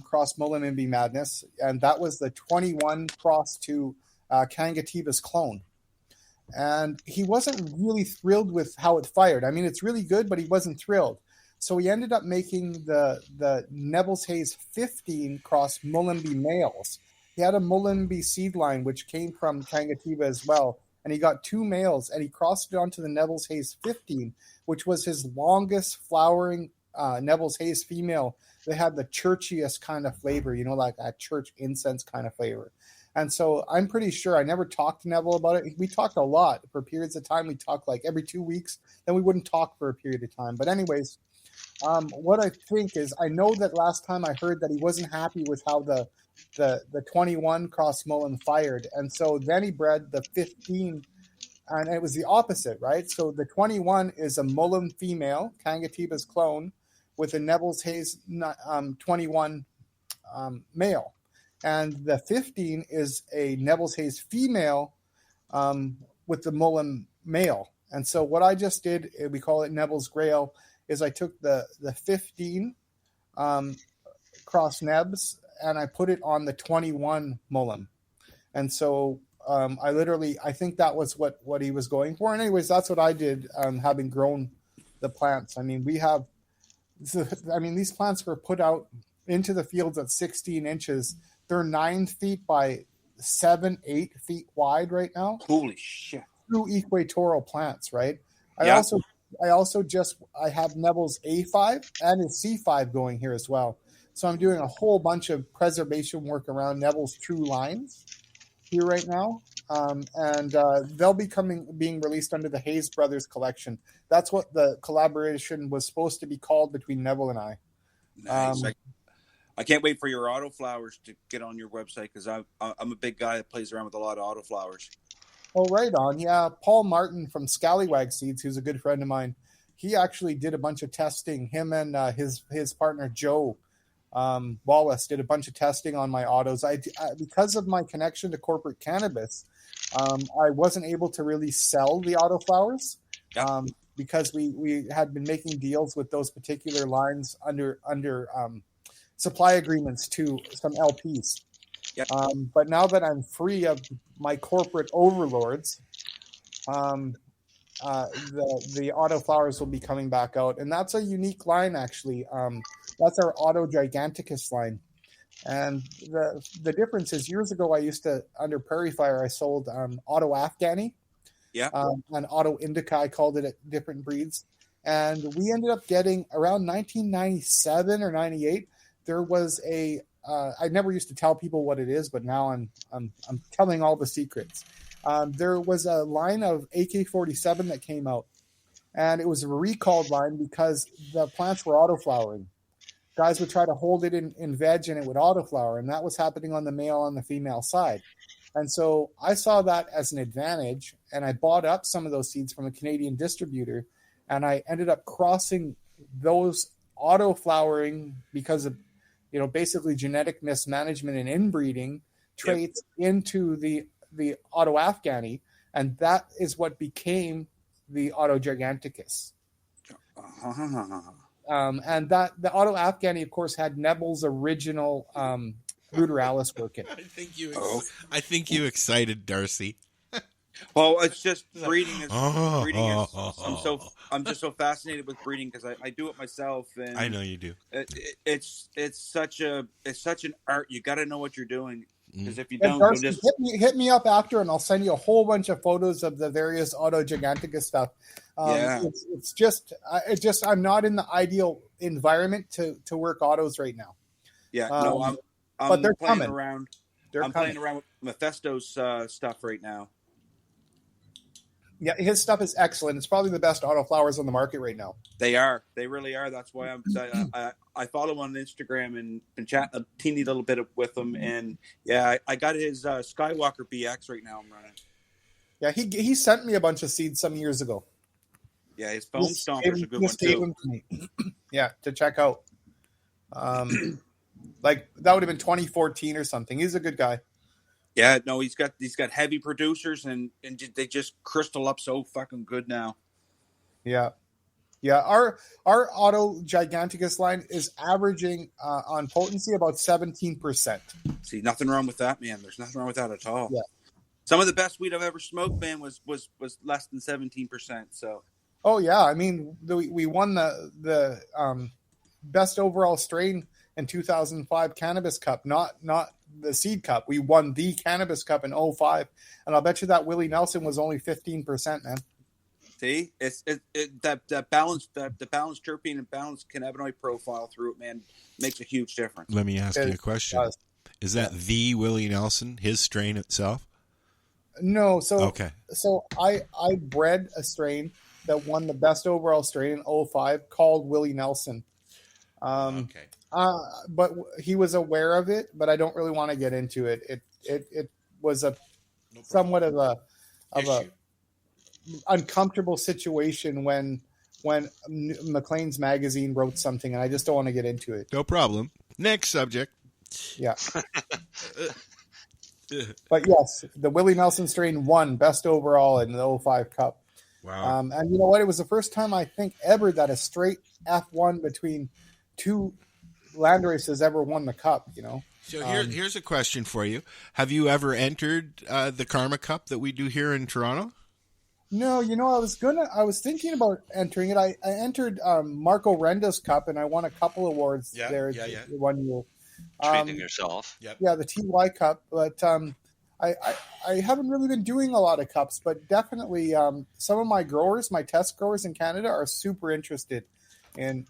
cross Mullumbimby Madness, and that was the 21 cross to Kangatiba's clone. And he wasn't really thrilled with how it fired. I mean, it's really good, but he wasn't thrilled. So he ended up making the Neville's Haze 15 cross Mullumbimby males. He had a Mullumbimby seed line, which came from Kangatiba as well. And he got 2 males, and he crossed it onto the Neville's Haze 15, which was his longest flowering Neville's Haze female. They had the churchiest kind of flavor, like a church incense kind of flavor. And so I'm pretty sure, I never talked to Neville about it. We talked a lot for periods of time. We talked like every 2 weeks, then we wouldn't talk for a period of time. But anyways, what I think is, I know that last time I heard that he wasn't happy with how the 21 cross Mullen fired. And so then he bred the 15, and it was the opposite, right? So the 21 is a Mullen female, Kangatiba's clone, with a Neville's Haze 21 male. And the 15 is a Neville's Haze female with the Mullen male. And so what I just did, we call it Neville's Grail, is I took the 15 cross Nebs, and I put it on the 21 Mullen. And so I think that was what he was going for. And anyways, that's what I did, having grown the plants. I mean, these plants were put out into the fields at 16 inches. They're 9 feet by 8 feet wide right now. Holy shit. True equatorial plants, right? Yeah. I have Neville's A5 and his C5 going here as well. So I'm doing a whole bunch of preservation work around Neville's true lines here right now. And they'll be being released under the Hayes Brothers collection. That's what the collaboration was supposed to be called between Neville and I. Nice. I can't wait for your autoflowers to get on your website, because I'm a big guy that plays around with a lot of autoflowers. Oh, right on. Yeah. Paul Martin from Scallywag Seeds, who's a good friend of mine, he actually did a bunch of testing. Him and his partner, Joe Wallace, did a bunch of testing on my autos. Because of my connection to corporate cannabis, I wasn't able to really sell the autoflowers because we had been making deals with those particular lines under supply agreements to some LPs. Yep. But now that I'm free of my corporate overlords, the autoflowers will be coming back out. And that's a unique line, actually. That's our Auto Giganticus line. And the difference is, years ago, I used to, under Prairie Fire, I sold Auto Afghani. Yeah. And Auto Indica, I called it, at different breeds. And we ended up getting, around 1997 or 98, there was I never used to tell people what it is, but now I'm telling all the secrets. There was a line of AK-47 that came out, and it was a recalled line because the plants were autoflowering. Guys would try to hold it in veg, and it would autoflower, and that was happening on the male and the female side. And so I saw that as an advantage, and I bought up some of those seeds from a Canadian distributor, and I ended up crossing those autoflowering because of basically genetic mismanagement and inbreeding traits into the Auto Afghani, and that is what became the Auto Giganticus. And that the Auto Afghani, of course, had Neville's original Ruderalis work in it. I think you excited Darcy. Well, it's just breeding is. I'm just so fascinated with breeding because I do it myself, and I know you do. It's such an art. You got to know what you're doing, because if you And don't, Darcy, hit me up after, and I'll send you a whole bunch of photos of the various Auto Giganticus stuff. It's just I'm not in the ideal environment to work autos right now. Yeah, but they're playing coming. around. They're playing around with Mephisto's stuff right now. Yeah, his stuff is excellent. It's probably the best autoflowers on the market right now. They are. They really are. That's why I follow him on Instagram and been chatting a teeny little bit with him. And yeah, I got his Skywalker BX right now. I'm running. Yeah, he sent me a bunch of seeds some years ago. Yeah, his foam stomper's a good one too. To me. Yeah, to check out. Like that would have been 2014 or something. He's a good guy. Yeah, no, he's got heavy producers and they just crystal up so fucking good now. Yeah. Yeah, our Auto Giganticus line is averaging on potency about 17%. See, nothing wrong with that, man. There's nothing wrong with that at all. Yeah. Some of the best weed I've ever smoked, man, was less than 17%. So. Oh yeah, I mean we won the best overall strain in 2005 Cannabis Cup, not the Seed Cup. We won the Cannabis Cup in 2005, and I'll bet you that Willie Nelson was only 15%, man. See, that balance, the balanced terpene and balanced cannabinoid profile through it, man, makes a huge difference. Let me ask you a question: Is that the Willie Nelson, his strain itself? No, so okay. So I bred a strain that won the best overall strain in 2005 called Willie Nelson. Okay. But he was aware of it, but I don't really want to get into it. It was somewhat of a uncomfortable situation when Maclean's magazine wrote something, and I just don't want to get into it. No problem. Next subject. Yeah. But yes, the Willie Nelson strain won best overall in the 2005 Cup. Wow. And you know what? It was the first time I think ever that a straight F1 between two land races ever won the Cup, you know? So here's a question for you. Have you ever entered the Karma Cup that we do here in Toronto? No, you know, I was thinking about entering it. I entered Marco Renda's Cup, and I won a couple awards there the 1 year. Treating yourself. Yep. Yeah, the TY Cup. But I haven't really been doing a lot of cups, but definitely some of my growers, my test growers in Canada, are super interested in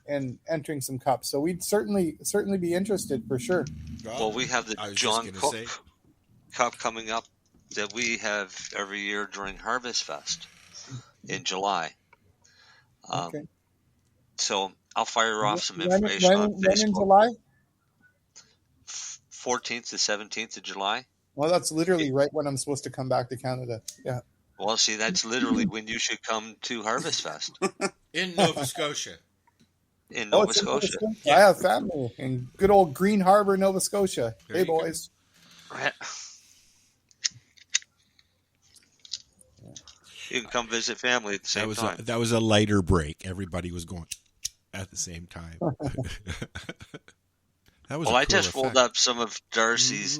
entering some cups. So we'd certainly be interested for sure. Well, we have the John Cook Cup coming up that we have every year during Harvest Fest in July. Okay. So I'll fire off some information on Facebook. When in July? 14th to 17th of July. Well, that's literally right when I'm supposed to come back to Canada. Yeah. Well, see, that's literally when you should come to Harvest Fest. In Nova Scotia. In Nova Scotia. I have family in good old Green Harbor, Nova Scotia. There hey, you boys. You can come visit family at the same time. That was a lighter break. Everybody was going at the same time. I just rolled up some of Darcy's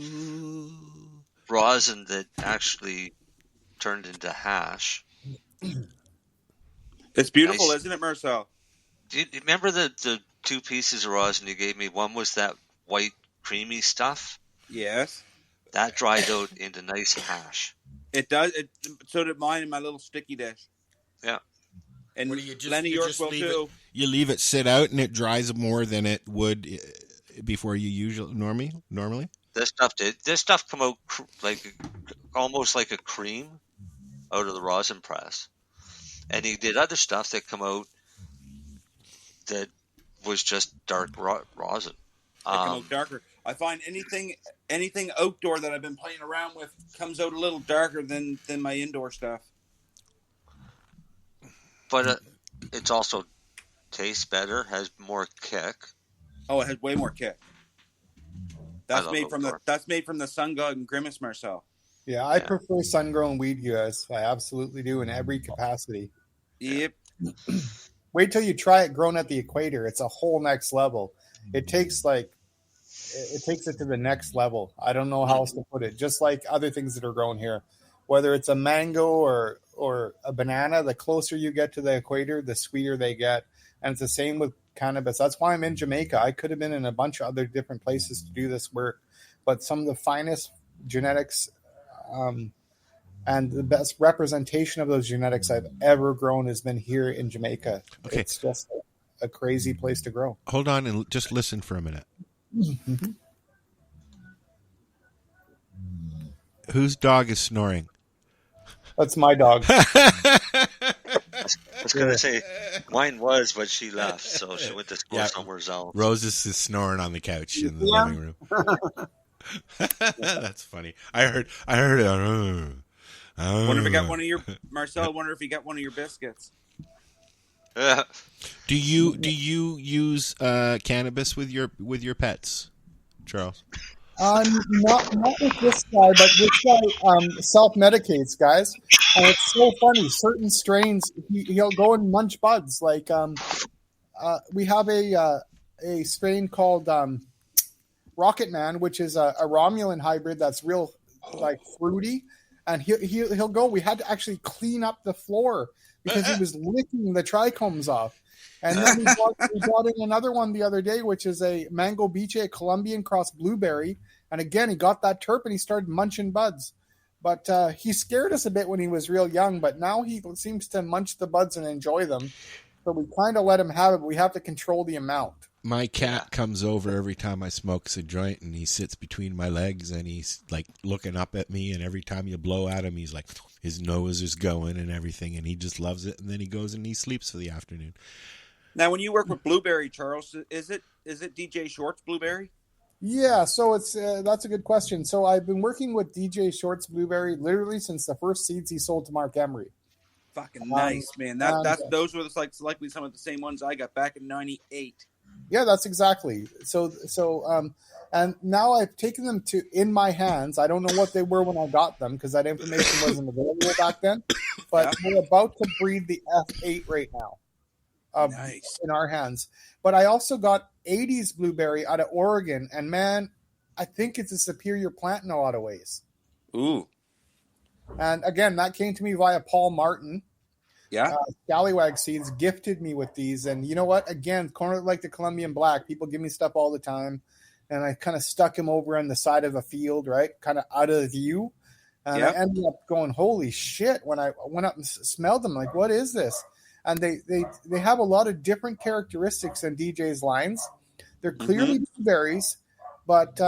rosin that actually turned into hash. It's beautiful, isn't it, Marcel? Do you remember the two pieces of rosin you gave me? One was that white creamy stuff. Yes. That dried out into nice hash. It does. So did mine in my little sticky dish. Yeah. And Lennie, yours will too. You leave it sit out and it dries more than it would before you usually normally. This stuff come out like almost like a cream out of the rosin press, and he did other stuff that come out that was just dark rosin. Come out darker. I find anything outdoor that I've been playing around with comes out a little darker than my indoor stuff. But it's also tastes better, has more kick. Oh, it has way more kick. That's made from the Sun God and Grimace, Marcel. Yeah, I prefer sun-grown weed, you guys. I absolutely do in every capacity. Yep. Wait till you try it grown at the equator. It's a whole next level. It takes it to the next level. I don't know how else to put it. Just like other things that are grown here, whether it's a mango or a banana, the closer you get to the equator, the sweeter they get. And it's the same with cannabis. That's why I'm in Jamaica. I could have been in a bunch of other different places to do this work, but some of the finest genetics and the best representation of those genetics I've ever grown has been here in Jamaica. Okay. It's just a crazy place to grow. Hold on and just listen for a minute. Mm-hmm. Whose dog is snoring? That's my dog. I was going to say, mine was, but she left, so she went to school somewhere else. Rose is snoring on the couch in the living room. That's funny. I heard it. Wonder if you got one of your Marcel. Wonder if you got one of your biscuits. Do you use cannabis with your pets, Charles? Not with this guy, but this guy self-medicates, guys. And it's so funny. Certain strains, he'll go and munch buds. Like we have a strain called Rocket Man, which is a Romulan hybrid that's real like fruity. And he'll go. We had to actually clean up the floor because he was licking the trichomes off. And then we brought in another one the other day, which is a Mango Beach, a Colombian cross blueberry. And again, he got that terp and he started munching buds. But he scared us a bit when he was real young. But now he seems to munch the buds and enjoy them. So we kind of let him have it, but we have to control the amount. My cat comes over every time I smoke a joint, and he sits between my legs, and he's like looking up at me. And every time you blow at him, he's like, his nose is going and everything, and he just loves it. And then he goes and he sleeps for the afternoon. Now, when you work with blueberry, Charles, is it DJ Short's blueberry? Yeah, so it's that's a good question. So I've been working with DJ Short's blueberry literally since the first seeds he sold to Mark Emery. Fucking nice, man. Those were likely some of the same ones I got back in '98. Yeah, that's exactly. So and now I've taken them in my hands. I don't know what they were when I got them because that information wasn't available back then. But we're about to breed the F8 right now. Nice. In our hands. But I also got 80s blueberry out of Oregon, and man, I think it's a superior plant in a lot of ways. Ooh. And again, that came to me via Paul Martin. Yeah. Scallywag Seeds gifted me with these. And you know what? Again, kind of like the Colombian Black, people give me stuff all the time. And I kind of stuck him over on the side of a field, right? Kind of out of view. And I ended up going, holy shit, when I went up and smelled them, like, what is this? And they have a lot of different characteristics in DJ's lines. They're clearly blueberries, but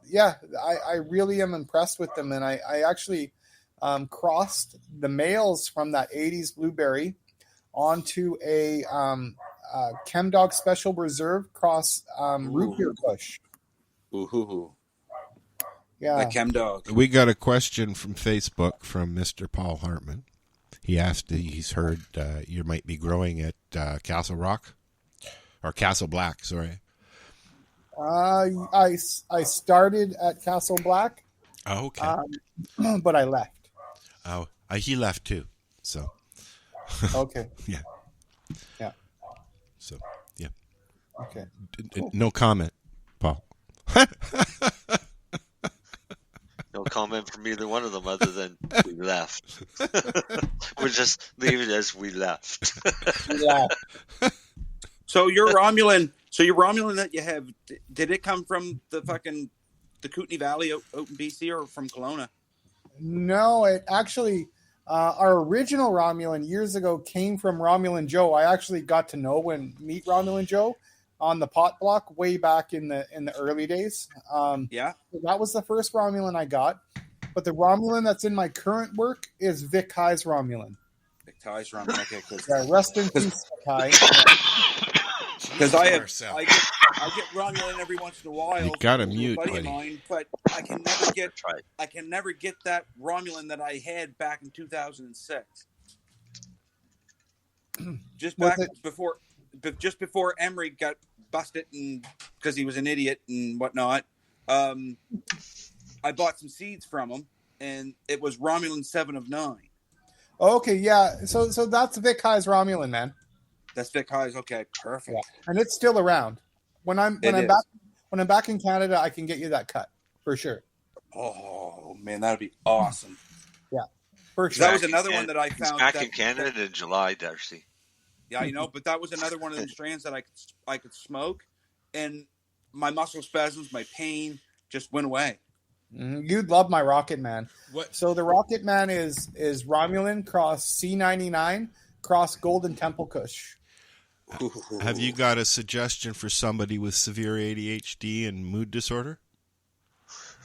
yeah, I really am impressed with them. And I actually crossed the males from that 80s blueberry onto a Chemdog Special Reserve cross root beer kush. Ooh. Yeah. The Chemdog. We got a question from Facebook from Mr. Paul Hartman. He asked, he's heard you might be growing at Castle Rock or Castle Black. Sorry. I started at Castle Black. Oh, okay. But I left. Oh, he left too. So. Okay. Yeah. Yeah. So, yeah. Okay. Cool. No comment, Paul. No comment from either one of them other than we left. We'll just leave it as we left. So your Romulan that you have, did it come from the Kootenay Valley out in BC or from Kelowna? No, it actually, our original Romulan years ago came from Romulan Joe. I actually got to know and meet Romulan Joe on the pot block way back in the early days. Yeah. That was the first Romulan I got. But the Romulan that's in my current work is Vic High's Romulan. Vic High's Romulan, okay. Yeah, rest in peace, Vic High. Because I get Romulan every once in a while. You gotta mute, buddy. buddy. Of mine, but I can never get that Romulan that I had back in 2006. Just before Emery got busted and because he was an idiot and whatnot, I bought some seeds from him, and it was Romulan 7 of 9. Okay, yeah. So that's Vic High's Romulan, man. That's Vic High's. Okay, perfect. Yeah. And it's still around. When I'm back in Canada, I can get you that cut for sure. Oh man, that'd be awesome. Yeah, for sure. That was another one that I found back in Canada in July, Darcy. Yeah, I know, but that was another one of the strands that I could smoke, and my muscle spasms, my pain just went away. You'd love my Rocket Man. What? So the Rocket Man is Romulan cross C99 cross Golden Temple Kush. Have you got a suggestion for somebody with severe ADHD and mood disorder?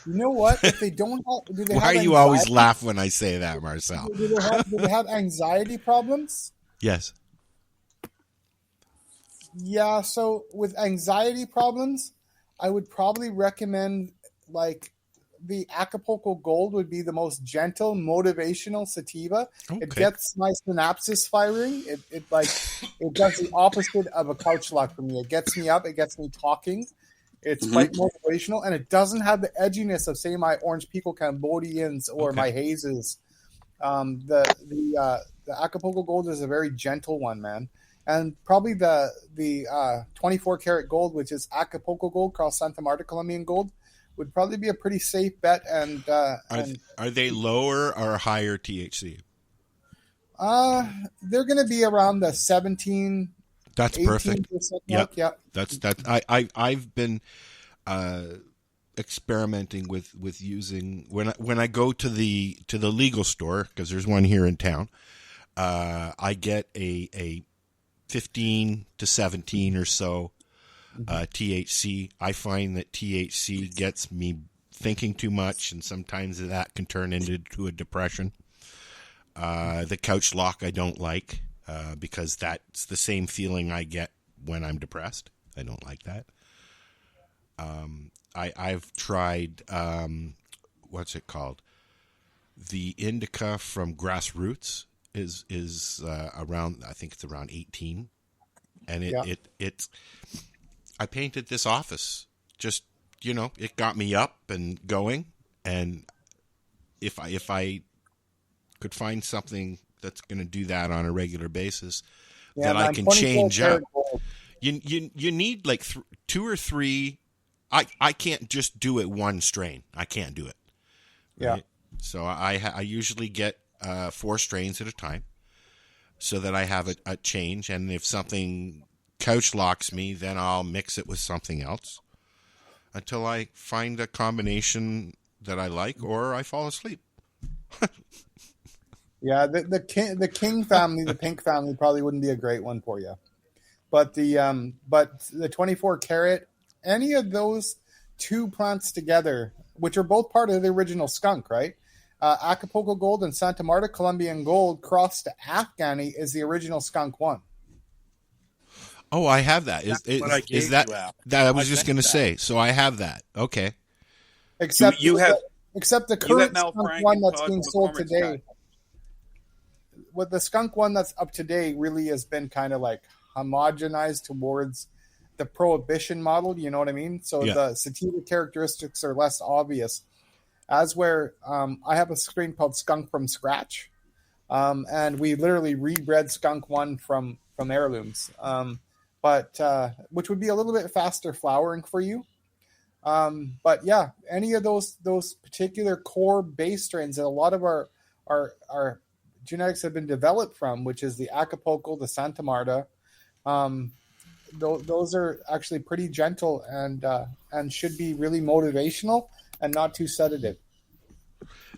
You know what? If they don't have, do they Why have you anxiety? always laugh when I say that, Marcel? Do they have anxiety problems? Yes. Yeah, so with anxiety problems, I would probably recommend like the Acapulco Gold would be the most gentle, motivational sativa. Okay. It gets my synapses firing. It does the opposite of a couch lock for me. It gets me up. It gets me talking. It's quite motivational, and it doesn't have the edginess of, say, my Orange Pico Cambodians or my hazes. The Acapulco Gold is a very gentle one, man. And probably the 24 karat gold, which is Acapulco Gold cross Santa Marta Colombian Gold, would probably be a pretty safe bet. And are they lower or higher THC? They're going to be around the 17. That's perfect. Yep. Yeah. That's I've been experimenting with using when I go to the legal store, because there's one here in town. I get a 15 to 17 or so THC. I find that THC gets me thinking too much, and sometimes that can turn into a depression. The couch lock I don't like because that's the same feeling I get when I'm depressed. I don't like that. I've tried what's it called? The indica from Grassroots is around, I think it's around 18, and it's I painted this office, just it got me up and going, and if I could find something that's going to do that on a regular basis, that I can change up. You need like 2 or 3. I can't just do it one strain. I can't do it. Right? Yeah. So I usually get 4 strains at a time, so that I have a change. And if something couch locks me, then I'll mix it with something else until I find a combination that I like, or I fall asleep. Yeah, the king family, the pink family, probably wouldn't be a great one for you. But the 24 karat, any of those 2 plants together, which are both part of the original skunk, right? Acapulco Gold and Santa Marta Colombian Gold crossed to Afghani is the original skunk one. Oh, I have that. Is that I was just going to say? So I have that. Okay. Except the current skunk one that's being sold today. What the skunk one that's up today really has been kind of like homogenized towards the prohibition model. You know what I mean? So the sativa characteristics are less obvious. As where I have a strain called Skunk from Scratch, and we literally rebred Skunk 1 from heirlooms, but which would be a little bit faster flowering for you. But yeah, any of those particular core base strains that a lot of our genetics have been developed from, which is the Acapulco, the Santa Marta, those are actually pretty gentle and should be really motivational and not too sedative.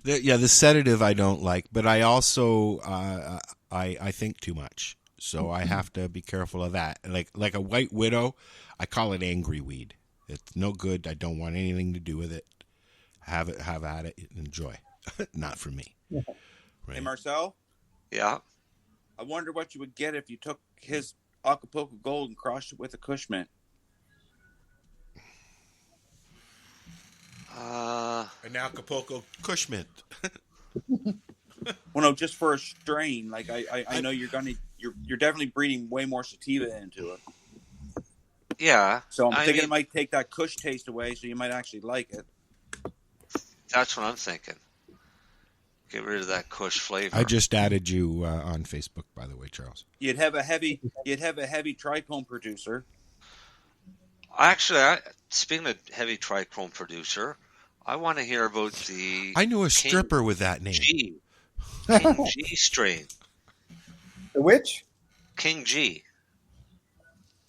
The sedative I don't like, but I also I think too much, so I have to be careful of that. Like a white widow, I call it angry weed. It's no good. I don't want anything to do with it. Have at it, enjoy. Not for me. Yeah. Right. Hey, Marcel? Yeah? I wonder what you would get if you took his Acapulco Gold and crossed it with a Cushman. An Acapulco Cushman. Well, no, just for a strain. Like I know you're definitely breeding way more sativa into it. Yeah. So I'm thinking it might take that Kush taste away, so you might actually like it. That's what I'm thinking. Get rid of that Kush flavor. I just added you on Facebook, by the way, Charles. You'd have a heavy trichome producer. Actually, speaking of heavy trichome producer, I want to hear about the. I knew a stripper with that name. King G strain. The which? King G.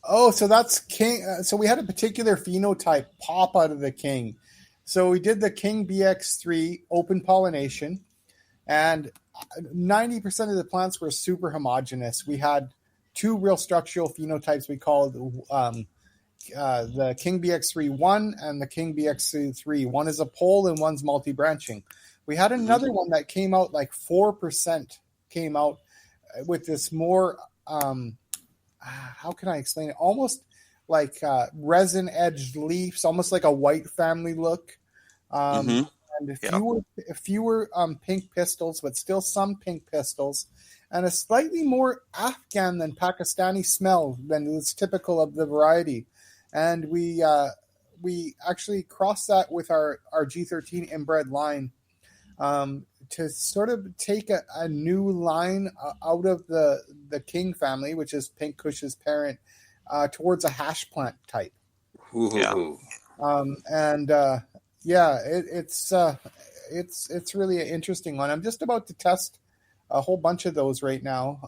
Oh, so that's King. So we had a particular phenotype pop out of the King. So we did the King BX3 open pollination, and 90% of the plants were super homogeneous. We had 2 real structural phenotypes we called the King BX3-1 and the King BX3. One is a pole and one's multi-branching. We had another one that came out like 4% came out with this more, how can I explain it? Almost like resin-edged leaves, almost like a white family look. And fewer pink pistils, but still some pink pistils, and a slightly more Afghan than Pakistani smell than is typical of the variety. And we we actually crossed that with our G13 inbred line to sort of take a new line out of the King family, which is Pink Kush's parent, towards a hash plant type. It's really an interesting one. I'm just about to test a whole bunch of those right now.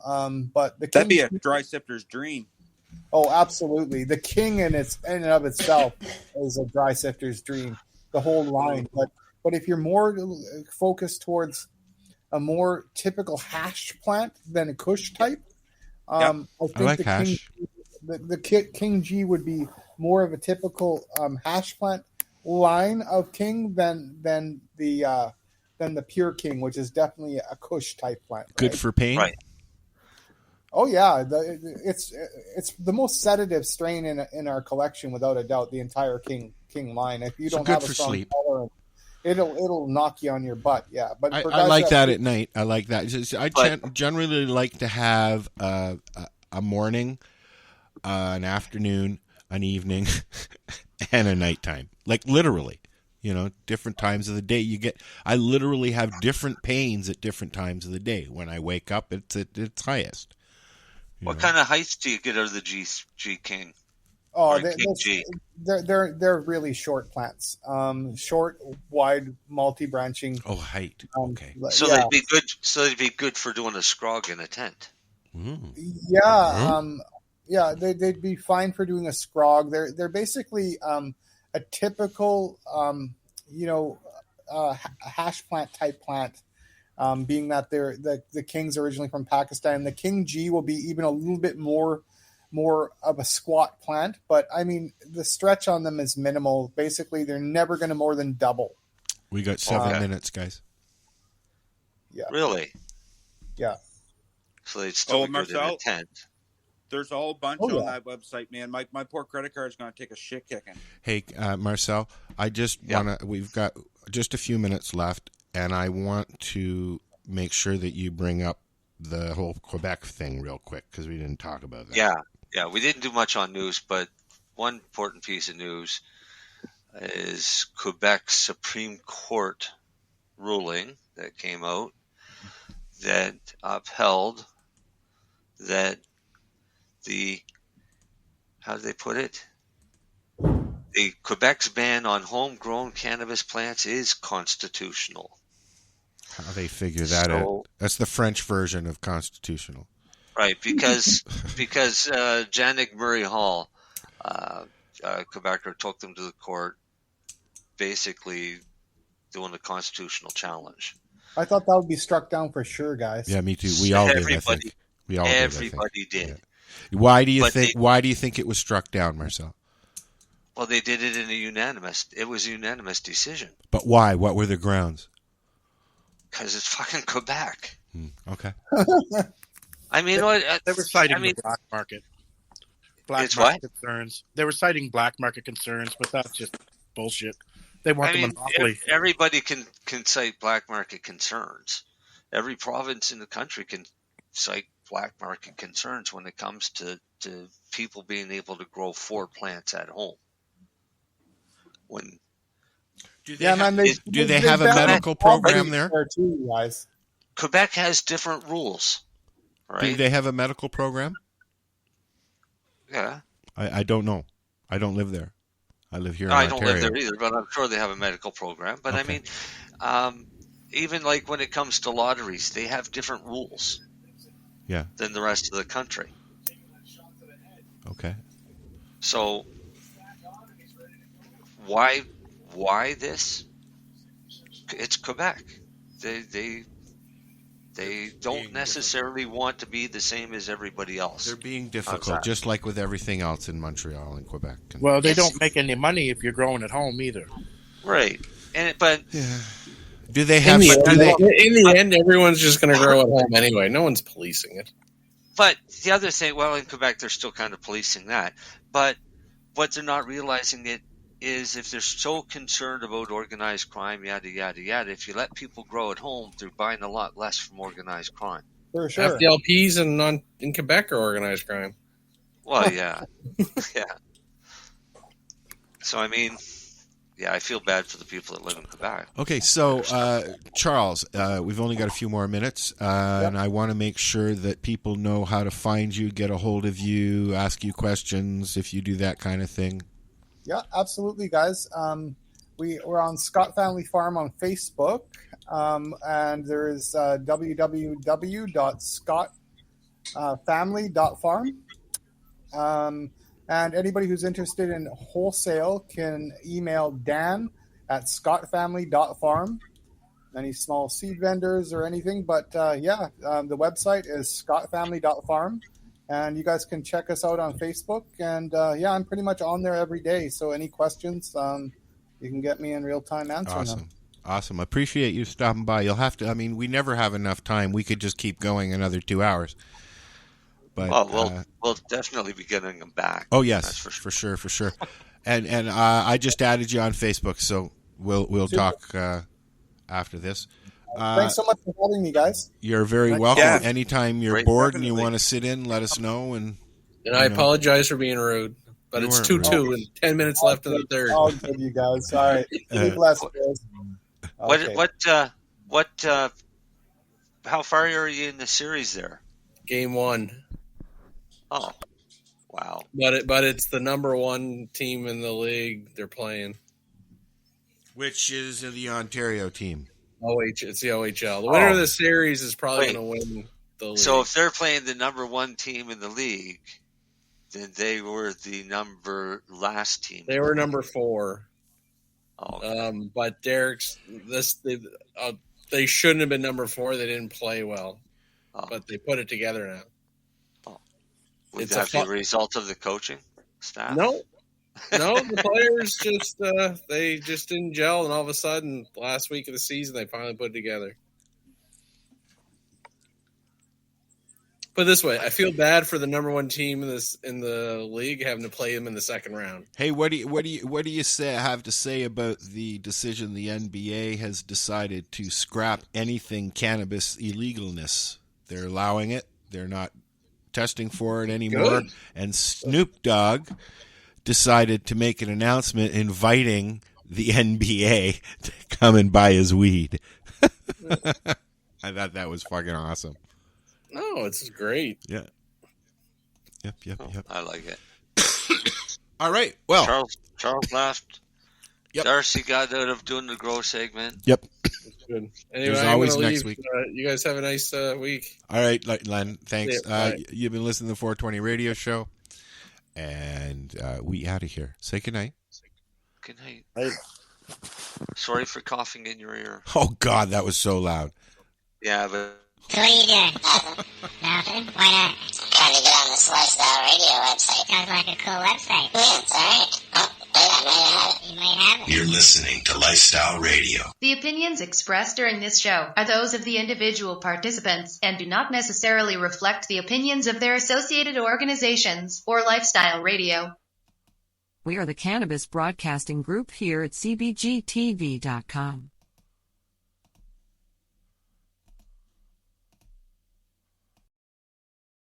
But that'd be a dry sifter's dream. Oh, absolutely. The King in and of itself is a dry sifter's dream, the whole line. But if you're more focused towards a more typical hash plant than a Kush type, I think like hash. The King G would be more of a typical hash plant line of King than the pure King, which is definitely a Kush type plant. Good for pain. Right. Oh yeah, it's the most sedative strain in our collection without a doubt. The entire King line. If you don't have a strong tolerance, it'll knock you on your butt. Yeah, but I like that at night. I like that. I generally like to have a morning, an afternoon, an evening, and a nighttime. Like literally, different times of the day. I literally have different pains at different times of the day. When I wake up, it's at its highest. What kind of heights do you get out of the G King? Oh, they're really short plants. Short, wide, multi-branching. Oh, height. Okay. So they'd be good. So they'd be good for doing a scrog in a tent. Yeah. They'd be fine for doing a scrog. They're basically a typical hash plant type plant. Being that they're the King's originally from Pakistan. The King G will be even a little bit more of a squat plant, but I mean the stretch on them is minimal. Basically, they're never going to more than double. We got 7 minutes, guys. Yeah. Really? Yeah. So they'd still be good in Marcel, a tent. There's a whole bunch on that website, man. My poor credit card is going to take a shit kicking. Hey, Marcel, I just want to. We've got just a few minutes left. And I want to make sure that you bring up the whole Quebec thing real quick because we didn't talk about that. Yeah, we didn't do much on news, but one important piece of news is Quebec's Supreme Court ruling that came out that upheld that how do they put it? The Quebec's ban on homegrown cannabis plants is constitutional. How they figure that out? That's the French version of constitutional, right? Because Janet Murray Hall, Quebecer, took them to the court, basically doing a constitutional challenge. I thought that would be struck down for sure, guys. Yeah, me too. We all did. I think we all did. Everybody did. Yeah. Why do you think it was struck down, Marcel? Well, they did it in it was a unanimous decision. But why? What were the grounds? Because it's fucking Quebec. Okay. I mean, they were citing the black market. Black market concerns. They were citing black market concerns, but that's just bullshit. They want the monopoly. Everybody can cite black market concerns. Every province in the country can cite black market concerns when it comes to people being able to grow 4 plants at home. Do they have a medical program there? Too, guys. Quebec has different rules, right? Do they have a medical program? Yeah. I don't know. I don't live there. I live here in Ontario. Ontario. I don't live there either, but I'm sure they have a medical program. But okay. I mean, even like when it comes to lotteries, they have different rules than the rest of the country. Okay. So why this? It's Quebec. They don't necessarily want to be the same as everybody else. They're being difficult, just like with everything else in Montreal and Quebec. Well, they don't make any money if you're growing at home either. Right. Do they have? In the end, everyone's just going to grow at home anyway. No one's policing it. But the other thing, well, in Quebec, they're still kind of policing that. But what they're not realizing is if they're so concerned about organized crime, yada, yada, yada, if you let people grow at home, they're buying a lot less from organized crime. For sure. FDLPs in Quebec are organized crime. Well, yeah. Yeah. So, I mean, yeah, I feel bad for the people that live in Quebec. Okay, so Charles, we've only got a few more minutes, and I want to make sure that people know how to find you, get a hold of you, ask you questions, if you do that kind of thing. Yeah, absolutely, guys. We're on Scott Family Farm on Facebook, and there is www.scottfamily.farm. And anybody who's interested in wholesale can email dan@scottfamily.farm. Any small seed vendors or anything. But the website is scottfamily.farm. And you guys can check us out on Facebook. And I'm pretty much on there every day. So any questions, you can get me in real time answering them. Awesome. Appreciate you stopping by. You'll have to, we never have enough time. We could just keep going another 2 hours. But, we'll definitely be getting them back. Oh yes, that's for sure. And I just added you on Facebook, so we'll talk after this. Thanks so much for having me, guys. You're very welcome. Yeah. Anytime you're bored and you want to sit in, let us know. And I apologize for being rude, but it's 2-2 and 10 minutes left in the third. I'll give you guys. All right. Be blessed, guys. Okay. How far are you in the series there? Game 1. Oh, wow! But it's the number 1 team in the league they're playing, which is the Ontario team. It's the OHL. The winner of the series is probably going to win the league. So if they're playing the number 1 team in the league, then they were the last team. They were number 4. Oh, okay. But Derek's they shouldn't have been number 4. They didn't play well, but they put it together now. Would that be a result of the coaching staff? No, the players they just didn't gel, and all of a sudden, last week of the season, they finally put it together. Put it this way, I feel bad for the number 1 team in the league having to play them in the second round. Hey, what do you have to say about the decision the NBA has decided to scrap anything cannabis illegalness? They're allowing it. They're not testing for it anymore. Good. And Snoop Dogg decided to make an announcement inviting the NBA to come and buy his weed. I thought that was fucking awesome. No, it's great. Yeah. Yep. I like it. All right. Well, Charles left. Yep. Darcy got out of doing the grow segment. Yep. Good. Anyway, there's always next week. You guys have a nice week. All right, Len. Thanks. You've been listening to the 420 Radio Show, and we out of here. Say goodnight. Good night. Sorry for coughing in your ear. Oh God, that was so loud. Yeah, but. So what are you doing? Nothing? Why not? Trying to get on this Lifestyle Radio website. Sounds like a cool website. Yeah, it's alright. Oh, I might have it. You might have it. You're listening to Lifestyle Radio. The opinions expressed during this show are those of the individual participants and do not necessarily reflect the opinions of their associated organizations or Lifestyle Radio. We are the Cannabis Broadcasting Group here at CBGTV.com.